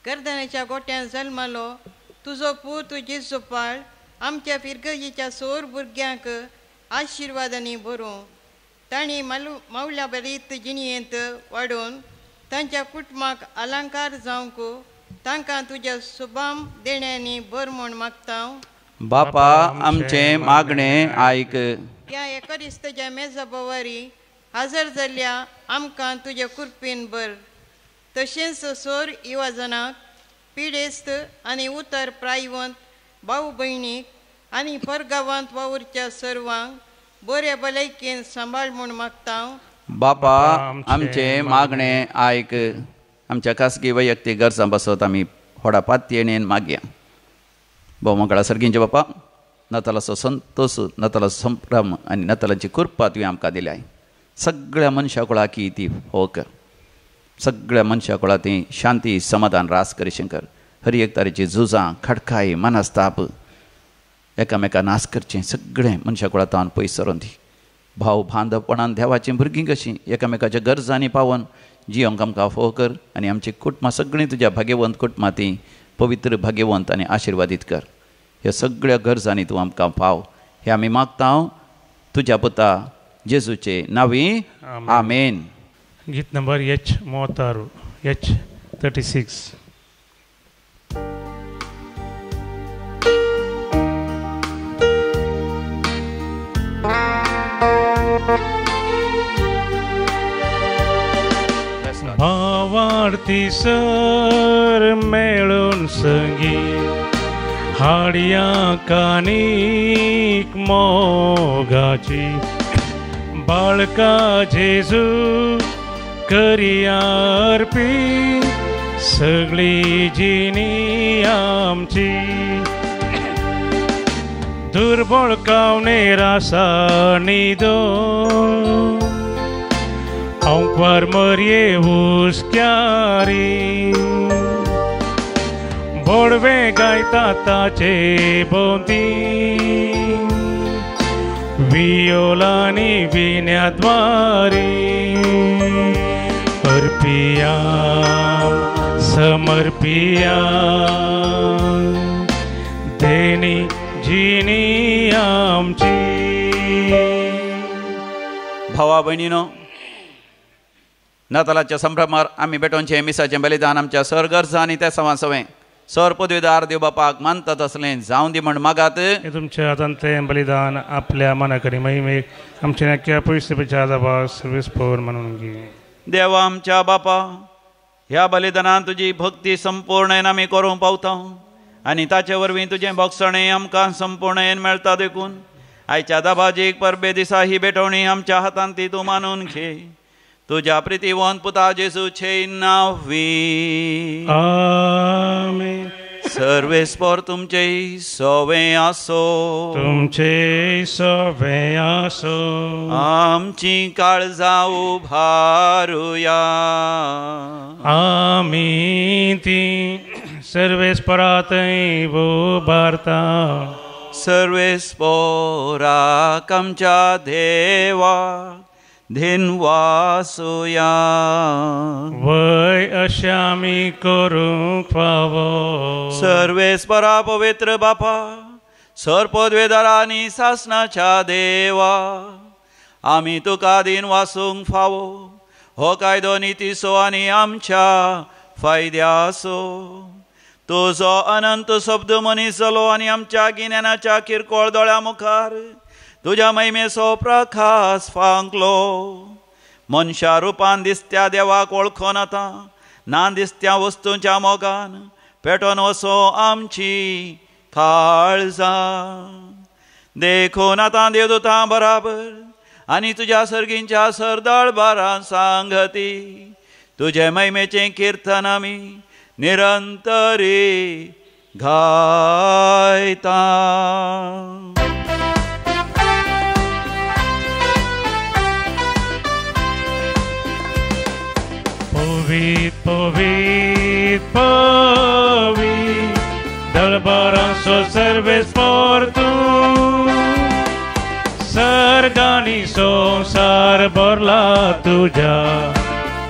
गर्दनाच्या गोट्यान जल्मलो तुजो पूत जेजू पाळ आमच्या फिरगजीच्या सोर भुरग्यांक आशिर्वादांनी भरूं तांणी मावल्या बरीत जिणयेंत वाडून तांच्या कुटुंबाक अलंकार जावंक तांकां तुज्या शुभाम देण्यांनी भर म्हूण मागता हांव. बापा आमचे मागणे आयक. ह्या एकरिस्ताच्या मेजा बोवारी हजर जाल्ल्या आमकां तुज्या कृपेन भर. तशेंच सोर युवाजनाक पिडेस्त आनी उतर प्रायवंत भाऊ भयणीक आनी परगांवांत वावुरच्या सर्वांक बरे भलायकेन सांबाळ म्हूण मागता हांव. बापा आमचे मागणे आयक. आमच्या खासगी वैयक्तीक गरजां बसत आमी व्हडा पातयेणेन मागया. भोव मंगळा सर्गींचे बापा नातालाचो संतोष नातालाचो संभ्रम आनी नातालांची कृपा तुवें आमकां दिल्या. सगळ्या मनशा कुळाकी ती हो कर. सगळ्या मनशा कुळा ती शांती समाधान रास करी शंकर. हर एक तरेची झुजां खडकाय मनस्ताप एकामेका नाश करचें सगळें मनशा कुळांत पयस सरोन दी. भाव बांधवपणान देवाचीं भुरगीं कशीं एकामेकाच्या गरजांनी पावोन जियोंक आमकां फोव कर आनी आमची कुटुंबां सगळीं तुज्या भाग्यवंत कुटुंबां ती पवित्र भाग्यवंत आनी आशिर्वादीत कर. ह्या सगळ्या गरजांनी तूं आमकां पाव हे आमी मागता तुज्या पुता जेजूचे नांवी आमेन. गीत नंबर H36. भावार्थी सर मेळून संगीत हाडया कानीक मोगाची बाळका जेजू करिया अर्पी सगळी जिणी आमची दुर्बळ कावने रासा निदो औंपार मरये हुस्क्यारी बोडवे गायता ताचे भोंवती वियोलांनी विण्याद्वारी अर्पिया समर्पिया देणी जिणी आमची. भावा भयणीनो नातालाच्या संभ्रमार आमी बेटोनचे मिसाचें बलिदान आमच्या सर गरजा आनी त्या सवां सवें सर पदवीदार देव बापाक मानता तसलें जावं दी म्हण मागात. हे तुमच्या हातान तें बलिदान आपल्या मनाकरी महिमेक आमच्या नक्क्या पयसपेच्या आदाबा सर्वेस्पर म्हणून घे. देवा आमच्या बापा ह्या बलिदानान तुजी भक्ती संपूर्णेन आमी करूंक पावता आनी ताचे वरवीं तुजें भक्षणें आमकां संपूर्णेन मेळटा देखून आयच्या दाबाजीक परबे दिसा ही बेटवणी आमच्या हातान ती तूं मानून घे. तुझ्या प्रितीवंत पुता जेजूचे नांवी आमेन. सर्वेस्पर तुमचे सवे आसो, तुमचे सवे आसो. आमची काळजां उभारुया, आमी ती सर्वेस्परांतय उबारता. सर्वेस्पराक आमच्या देवा दिनवासुया. वय अशें आमी करूंक फावो. सर्वेस्परा पवित्र बापा, सरपदवेदारा आनी सासणाच्या देवा, आमी तुका दिन वासूंक फावो. हो कायदो नितीसो आनी आमच्या फायद्यासो. तुजो अनंत शब्द मनीस जालो आनी आमच्या गिन्यानाच्या किरकोळ दोळ्या मुखार तुज्या महिमेचो प्रकाश फांकलो. मनशा रुपान दिसत्या देवाक वळखोन आतां ना दिसत्या वस्तूंच्या मोगान पेटोवन वसो आमची काळजां. देखून आतां देवदूतां बराबर आनी तुज्या सर्गींच्या सरदळबारां सांगती तुजे महिमेचें किर्तन आमी निरंतरी गायता. Povit, povit, povit, dălbăranso serves portu, sargani sonsar borla tuja,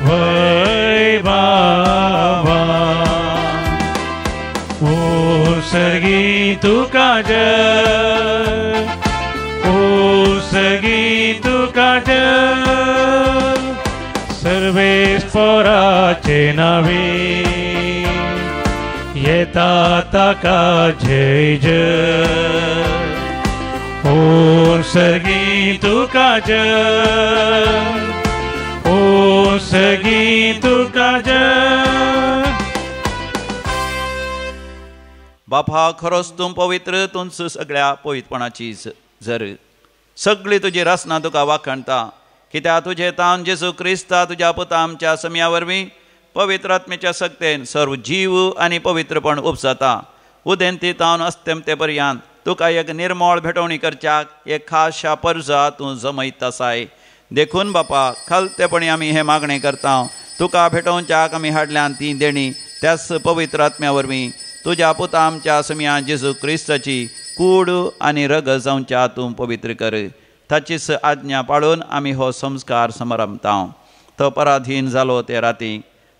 vai baba. O sergi tu kaja, o sergi tu kaja, सर्वेस्पराचे नावे येता ताका जय जय. ओ सर्गी तुका जय, ओ सर्गी तुका जय. बापा खरोच तूं पवित्र, तूंच सगळ्या पवित्रपणाची झर. सगळी तुजी रचना तुका वाखणटा. कित्याक तुजे तावन जेजू क्रिस्ता तुज्या पुता आमच्या सम्या वरवीं पवित्र आत्मेच्या सक्तेन सर्व जीव आनी पवित्रपण उपसता. उदेंती तावन अस्तेमते पर्यंत तुका एक निर्मळ भेटवणी करच्याक एक खाशा पर्जा तूं जमयत आसाय. देखून बापा खालतेपणी आमी हे मागणें करता. तुका भेटोवच्याक आमी हाडल्यान ती देणी त्याच पवित्र आत्म्या वरवीं तुज्या पुता आमच्या सम्या जेजू क्रिस्ताची कूड आनी रग जावच्या तूं पवित्र कर. ताचीच आज्ञा पाळून आमी हो संस्कार समरमता. तो पराधीन जालो ते राती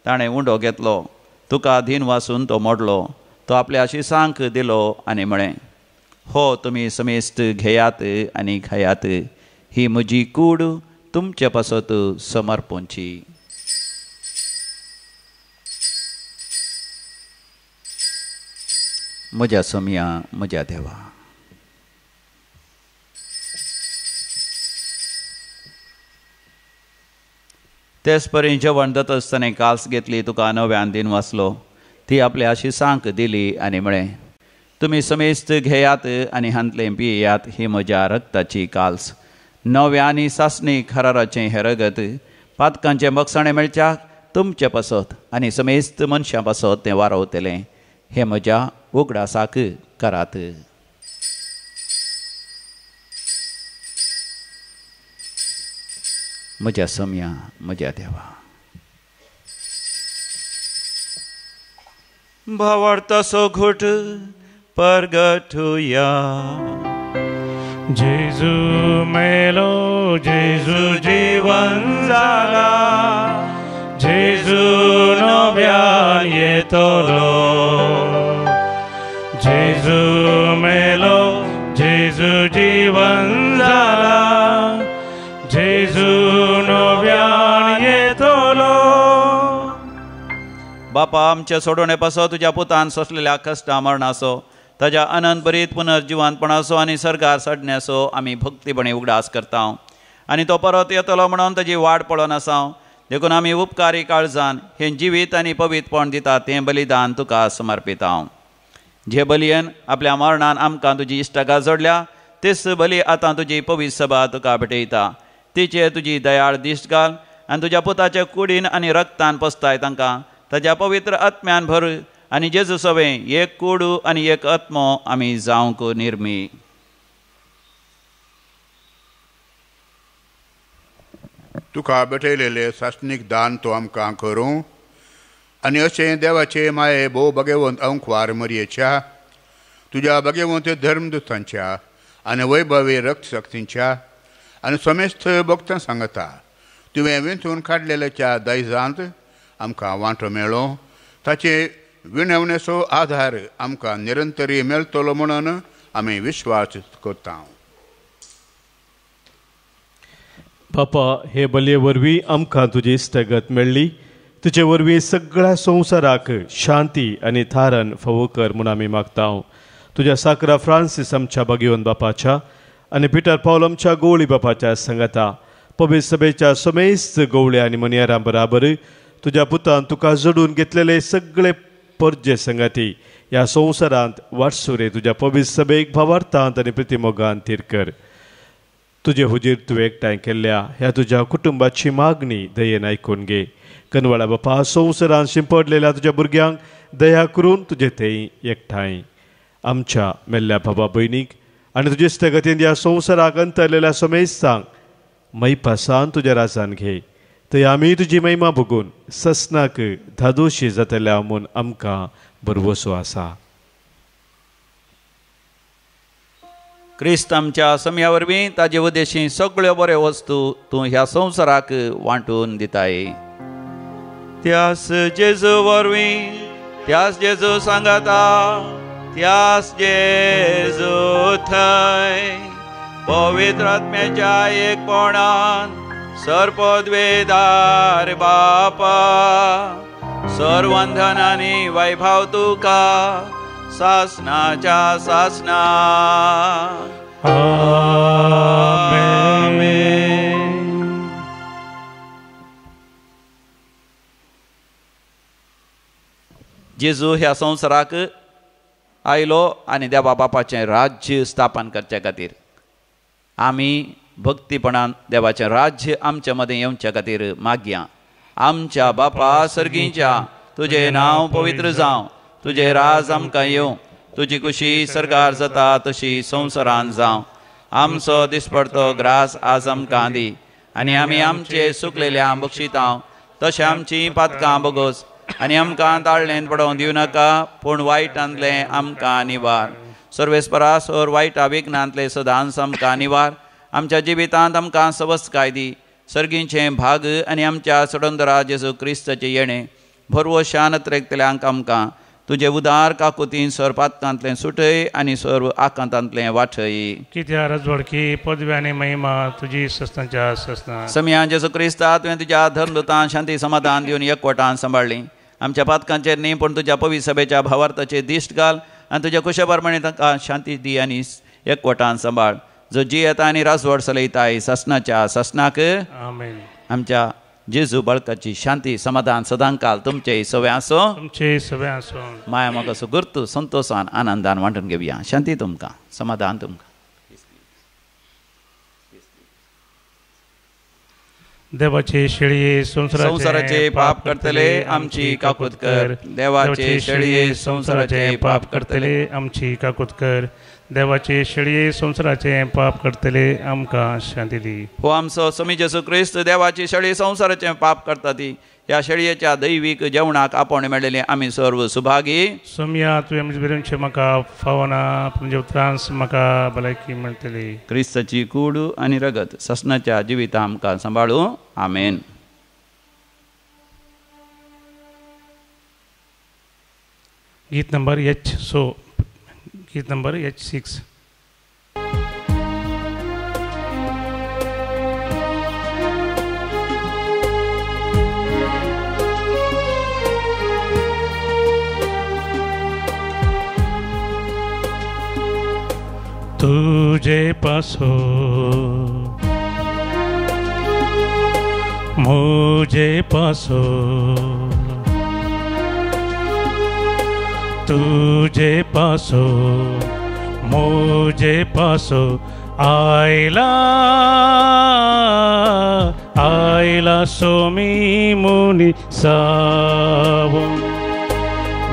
ताणें उंडो घेतलो. तुका धीन वासून तो मोडलो. तो आपल्या शिसांक दिलो आनी म्हळें, हो तुमी समेस्त घेयात आनी खायात. ही म्हजी कूड तुमचे पासत समर्पोवची. म्हज्या सम्या म्हज्या देवा. तेच परी जेवण जाता आसतना काल्स घेतली, तुका नव्यान दिन वाचलो. ती आपल्या शिसांक दिली आनी म्हळें, तुमी समेस्त घेयात आनी हांतलें पियेयात. ही म्हज्या रक्ताची काल्स, नव्या आनी सासणी खराराचें हें रगत. पातकांचें मगसाणें मेळच्याक तुमचे पासत आनी समेस्त मनशां पासत तें वारवतलें. हें म्हज्या उगडासाक करात. म्हज्या सम्या म्हज्या देवा. भावार्थाचो घोट परगटुया. जेजू मेलो, जेजू जीवन जाला, जेजू नव्यान येतलो. जेजू मेलो, जेजू जीवन जाला, जेजू नव्यान येतलो. बापा आमचे सोडोवणे पासो तुज्या पुतान सोंसलेल्या कश्टा मरणाचो, ताज्या अनंत बरीत पुनर्जिवानपणाचो आनी सरकार सडण्याचो आमी भक्तीपणी उगडास करता. आनी तो परत येतलो म्हणून ताजी वाट पळोवन आसा. देखून आमी उपकारी काळजान हें जिवीत आनी पवित्रपण दिता तें बलिदान तुका समर्पिता. जे बलयेन आपल्या मरणान आमकां तुजी इश्टगा जोडल्या, तेच बली आतां तुजी पवित्र सभा तुका भेटयता. तिचे तुजी दयाळ दिश्ट घाल आनी तुज्या पुताच्या कुडीन आनी रक्तान पसताय तांकां ताज्या पवित्र आत्म्यान भर आनी जेजू सवे एक कूड आनी एक आत्मो आमी जावंक निर्मी. तुका भेटयलेले सासनीक दान तो आमकां करूं आनी अशें देवाचे माये भोव भगवंत अंकवार मरयेच्या तुज्या भगवंत धर्मदुतांच्या आनी वैभवी रक्तशक्तींच्या आनी समेस्त भक्तां सांगता तुवें वेंचून काडलेल्या दायजांत आमकां वांटो मेळ्ळो ताचे विणवणेचो आधार आमकां निरंतरी मेळटलो म्हणून आमी विश्वास करता. बापा, हे बलये वरवीं आमकां तुजी इश्टगत मेळ्ळी. तुजे वरवीं सगळ्या संवसाराक शांती आनी थारण फावो कर म्हूण आमी मागता. तुज्या साकरा फ्रांसीस आमच्या भगवंत बापाच्या आनी पिटर पावल आमच्या गवळी बापाच्या संगता पवित्र सभेच्या समेस्त गवळ्या आनी मनियारां बराबर तुज्या पुतान तुका जोडून घेतलेले सगळे परजे संगती ह्या संवसारांत वाटसुरे तुज्या पवित्र सभेक भावार्थांत आनी प्रतिमोगान तीर कर. तुजे हुजीर तुवें एकठांय केल्ल्या ह्या तुज्या कुटुंबाची मागणी दयेन आयकून घे. कनवाळा बापा, संवसारांत शिंपडलेल्या तुज्या भुरग्यांक दया करून तुजे थंय एकठांय. आमच्या मेल्ल्या भावा भयणीक आनी तुजे इश्टगतीन ह्या संवसाराक अंतरलेल्या समेस्तांक मैपासान तुज्या राजान घे. थंय आमी तुजी महिमा भोगून ससनाक धादोशी जातल्या म्हूण आमकां भरवसो आसा. क्रिस्त आमच्या समया वरवीं ताजे उद्देशी सगळ्यो बऱ्यो वस्तू तूं ह्या संवसाराक वांटून दिताय. त्यास जेजू वरवीं, त्यास जेजू सांगता, त्यास जेजू थंय पवित्र आत्म्याच्या एकपणान सर्पद्वेदार बापा सर्वंधन आनी वैभव तुका सासनाच्या सासना. जेजू ह्या संवसाराक आयलो आनी देवा बापाचें राज्य स्थापन करचे खातीर आमी भक्तीपणान देवाचें राज्य आमच्या मदें येवचे खातीर मागया. आमच्या बापा सर्गीच्या, तुजें नांव पवित्र जावं, तुजें राज आमकां येवं, तुजी खुशी सरकार जाता तशी संवसारांत जावं. आमचो दिसपडतो ग्रास आज आमकां दी आनी आमी आमचे सुकलेल्या बक्षिता तशें आमची पातकां बोगोस आनी आमकां ताळणेंत पडोवंक दिवं नाका पूण वायटांतलें आमकां निवार. सर्वेस्परासोर वायटा विघ्नांतले सदांच आमकां निवार. आमच्या जिवितांत आमकां सवस्काय दी. सर्गीचें भाग आनी आमच्या सडोंदरा जेजू क्रिस्ताचें येणें भरवशान त्रेकतल्यांक आमकां तुजे उदार काकुतीन सर पातकांतलें सुटय आनी सर आकांतांतलें वाठय. कित्या रजवडकी पदवी आनी महिमा तुजी सस्तांच्या सस्ता. समया जेजू क्रिस्ता तुवें तुज्या धर्मदुतांक शांती समाधान दिवन एकवटान सांबाळ्ळी. आमच्या पातकांचेर न्ही पूण तुज्या पवित्र सभेच्या भावार्थाचेर दिश्ट घाल आनी तुज्या कुशेपरपणे तांकां शांती दी आनी एकवटान सांबाळ. जो जी येता आनी राजवड चलयताय ससनाच्या ससनाक. आमेन. आमच्या जेजू बाळकाची शांती समाधान सदांकाल तुमचे सवे आसो. तुमचे सवे आसो. माया मोग असो गुर्तू संतोषान आनंदान वांटून घेवया. शांती तुमकां, समाधान तुमकां. देवाचे शेळये संसाराचे पाप करतले आमची काकूत कर. देवाचे शेळये संसाराचे पाप करतले आमची काकूत कर. देवाचे शेळये संसाराचे पाप करतले आमकां शांती दी. हो आमचो समी जेजू क्रिस्त देवाची शेळी संसाराचे पाप करता ती ह्या शेळयेच्या दैवीक जेवणाक आपण मेळिल्ले आमी सर्व सुभागी. सोमया तुवें म्हजे बिरूंचे म्हाका फावना म्हणजे उतरांस म्हाका भलायकी मेळटली. क्रिस्ताची कूड आनी रगत ससनाच्या जिविता आमकां सांबाळूं. आमेन. गीत नंबर गीत नंबर H6. तुझे पासो मुझे पासो तुझे पासो मुझे पासो आयला आयला सोमी मुनी सावो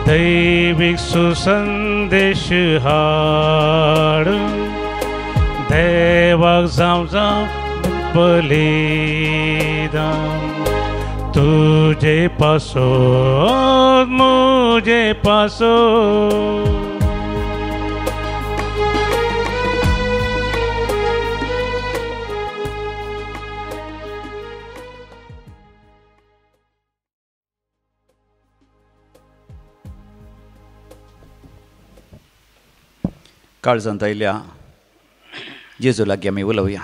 दैविक सुसंदेश हाडून देवाक जावं बलिदान तुझे पासोन मुझे पासोन. काळजांत आयल्या जेजू लागीं आमी उलोवया.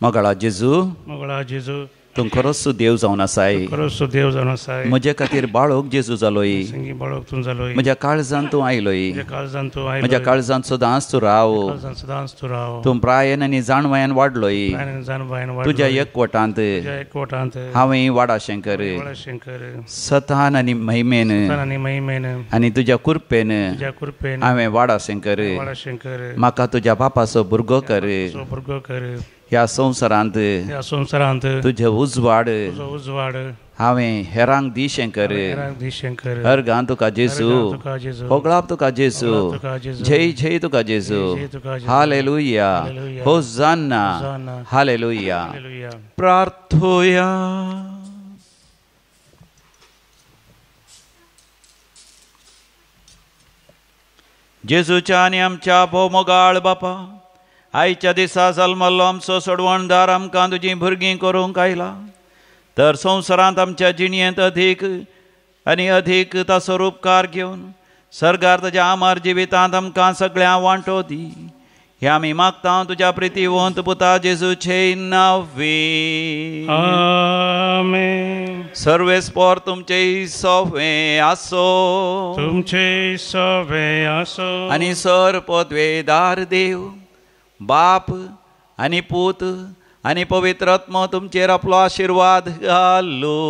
मोगाळा जेजू, मोगळा जेजू, तूं खरोच देव जावन आसाय. खरोच देव जावन आसाय. म्हजे खातीर बाळोक जेजू जालोय. संगी बाळोक तूं जालोय. म्हज्या काळजांत तूं आयलोय. म्हज्या काळजांत तूं आयलोय. म्हज्या काळजांत सदांच तूं राव. काळजांत सदांच तूं राव. तूं प्रायन आनी जाणवयान वाडलोय. जाणवयान वाडलोय. तुज्या एकवटांत तुज्या एकवटांत हांवें वाडाशेंकर. वाडाशेंकर सतान आनी महिमेन आनी महिमेन आनी तुज्या कुरपेन तुज्या कुरपेन हांवें वाडाशेंकर. वाडाशेंकर म्हाका तुज्या बापाचो भुरगो कर. भुरगो कर. ह्या संवसारांत ह्या संवसारांत तुझे उजवाड तुजो उजवाड हांवें हेरांक दिशेंकर. हेरांक दिशेंकर. अर्गां तुका जेजू. होगळाप तुका जेजू. जय जय तुका जेजू. हालेलुया. होसान्ना. हालेलुया. प्रार्थोया. जेजूच्या आनी आमच्या भोवमोगाळ बापा, आयच्या दिसा जल्मल्लो आमचो सोडवणदार आमकां तुजीं भुरगीं करूंक आयला. तर संवसारांत आमच्या जिणयेंत अधीक आनी अधीक ताचो उपकार घेवन सर्गार तुज्या अमर जिवितांत आमकां सगळ्यांक वांटो दी. हे आमी मागता तुज्या प्रितीवंत पुता जेजूचे नांवे. आमेन. सर्वेस्पोर तुमचे सोवे आसो. तुमचे सोवे आसो. आनी सर्वपदवेदार देव बाप आनी पूत आनी पवित्र आत्मा तुमचेर आपलो आशिर्वाद घालो.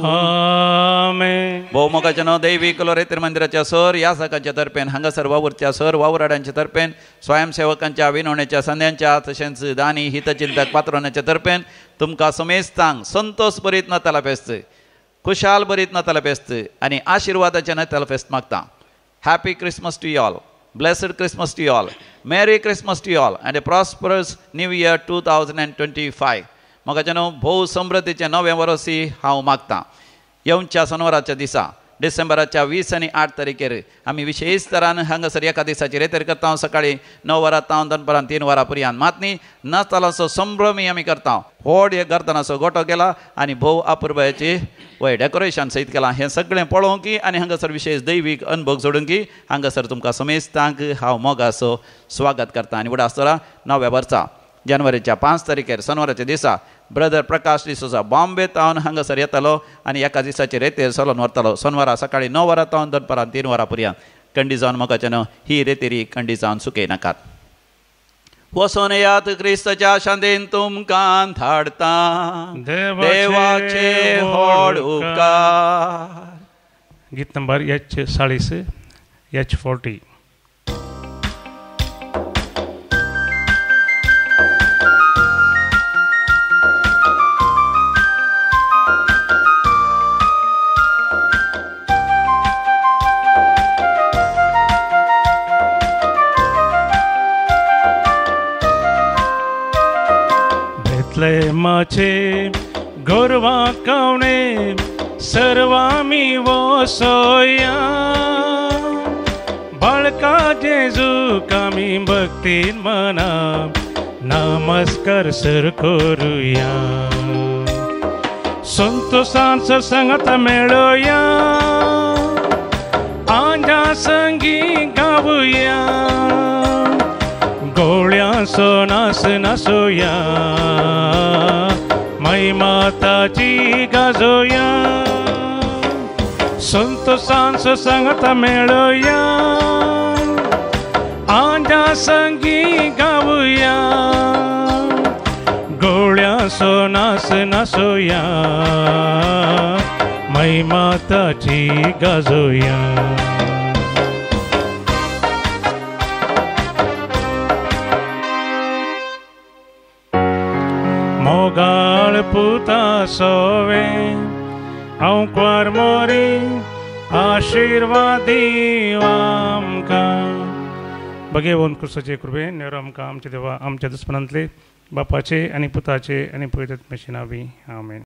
आमेन. भोवमोगाच्या न्हू दैवीक लोरेतीर मंदिराच्या सर यासकांच्या तर्फेन हांगासर वावुरच्या सर वावुराड्यांच्या तर्फेन स्वयंसेवकांच्या विनवणेच्या संध्यांच्या तशेंच दानी हितचिंतक पात्रोनाच्या तर्फेन तुमकां समेस्तांक संतोष भरीत नातालां फेस्त, खुशाल भरीत नातालां फेस्त आनी आशिर्वादाचें नातालां फेस्त मागता. Happy Christmas to you all. Blessed Christmas to you all. Merry Christmas to you all and a prosperous New Year 2025. मोगाचेनो भोव समृद्धीचे नवे वर्सी हांव मागतां. येवच्या शनिवाराच्या दिसा डिसेंबराच्या 20 आनी 8 तारखेर आमी विशेश तरान हांगासर एका दिसाची रेतेर करता. सकाळी 9 वरां तावन दनपारां 3 वरां पर्यंत मातनी नातालांचो संभ्रमी आमी करता. व्हड एक गर्दनाचो गोठो केला आनी भोव अपुरबायेची वय डेकोरेशन सयत केलां. हें सगळें पळोवंक आनी हांगासर विशेश दैवीक अनुभव जोडूंक हांगासर तुमकां समेस्तांक हांव मोगाचो स्वागत करता. आनी फुडें आसतना 9व्या वर्सा जानेवारीच्या 5 तारखेर शनिवाराच्या दिसा ब्रदर प्रकाश डिसोजा बॉम्बे तावन हांगासर येतालो आनी एका दिसाचे रेतेर चलोन व्हरतालो. शनिवारा सकाळी 9 वरां तावन दनपारां 3 वरां पर्यंत कंडी जावन मोगाचें ही रेतेरी कंडी जावन सुकय नाकात. वसोन यात क्रिस्ताच्या शांतीन तुमकां धाडटा. देवाचे व्हड उपकार. गीत नंबर H40 H40. बेथलेमाचे गोरवा कवणे सर्वामी वसोया. बाळका जेजूक आमी भक्तीन मना नमस्कार सर करूया. संतोषांचो संगत मेळोया. आंजा संगी गावुया. गोळ्यांचो नास नासोया. मैमाताची गाजोया. संतोषांचो संगत मेळोया. आंजा संगी गावुया. गोळ्यांचो नास नासोया. मैमाताची गाजोया. मोगाळ पुता सोवे हांव क्वार मोरी आशीर्वाद दिव आमकां. भगेवन क्रिस्ताचे कृपेन नेरो आमकां आमचे देवा आमच्या दुस्मनांतले बापाचे आनी पुताचे आनी पवित्र आत्म्याचे नांवी आमेन.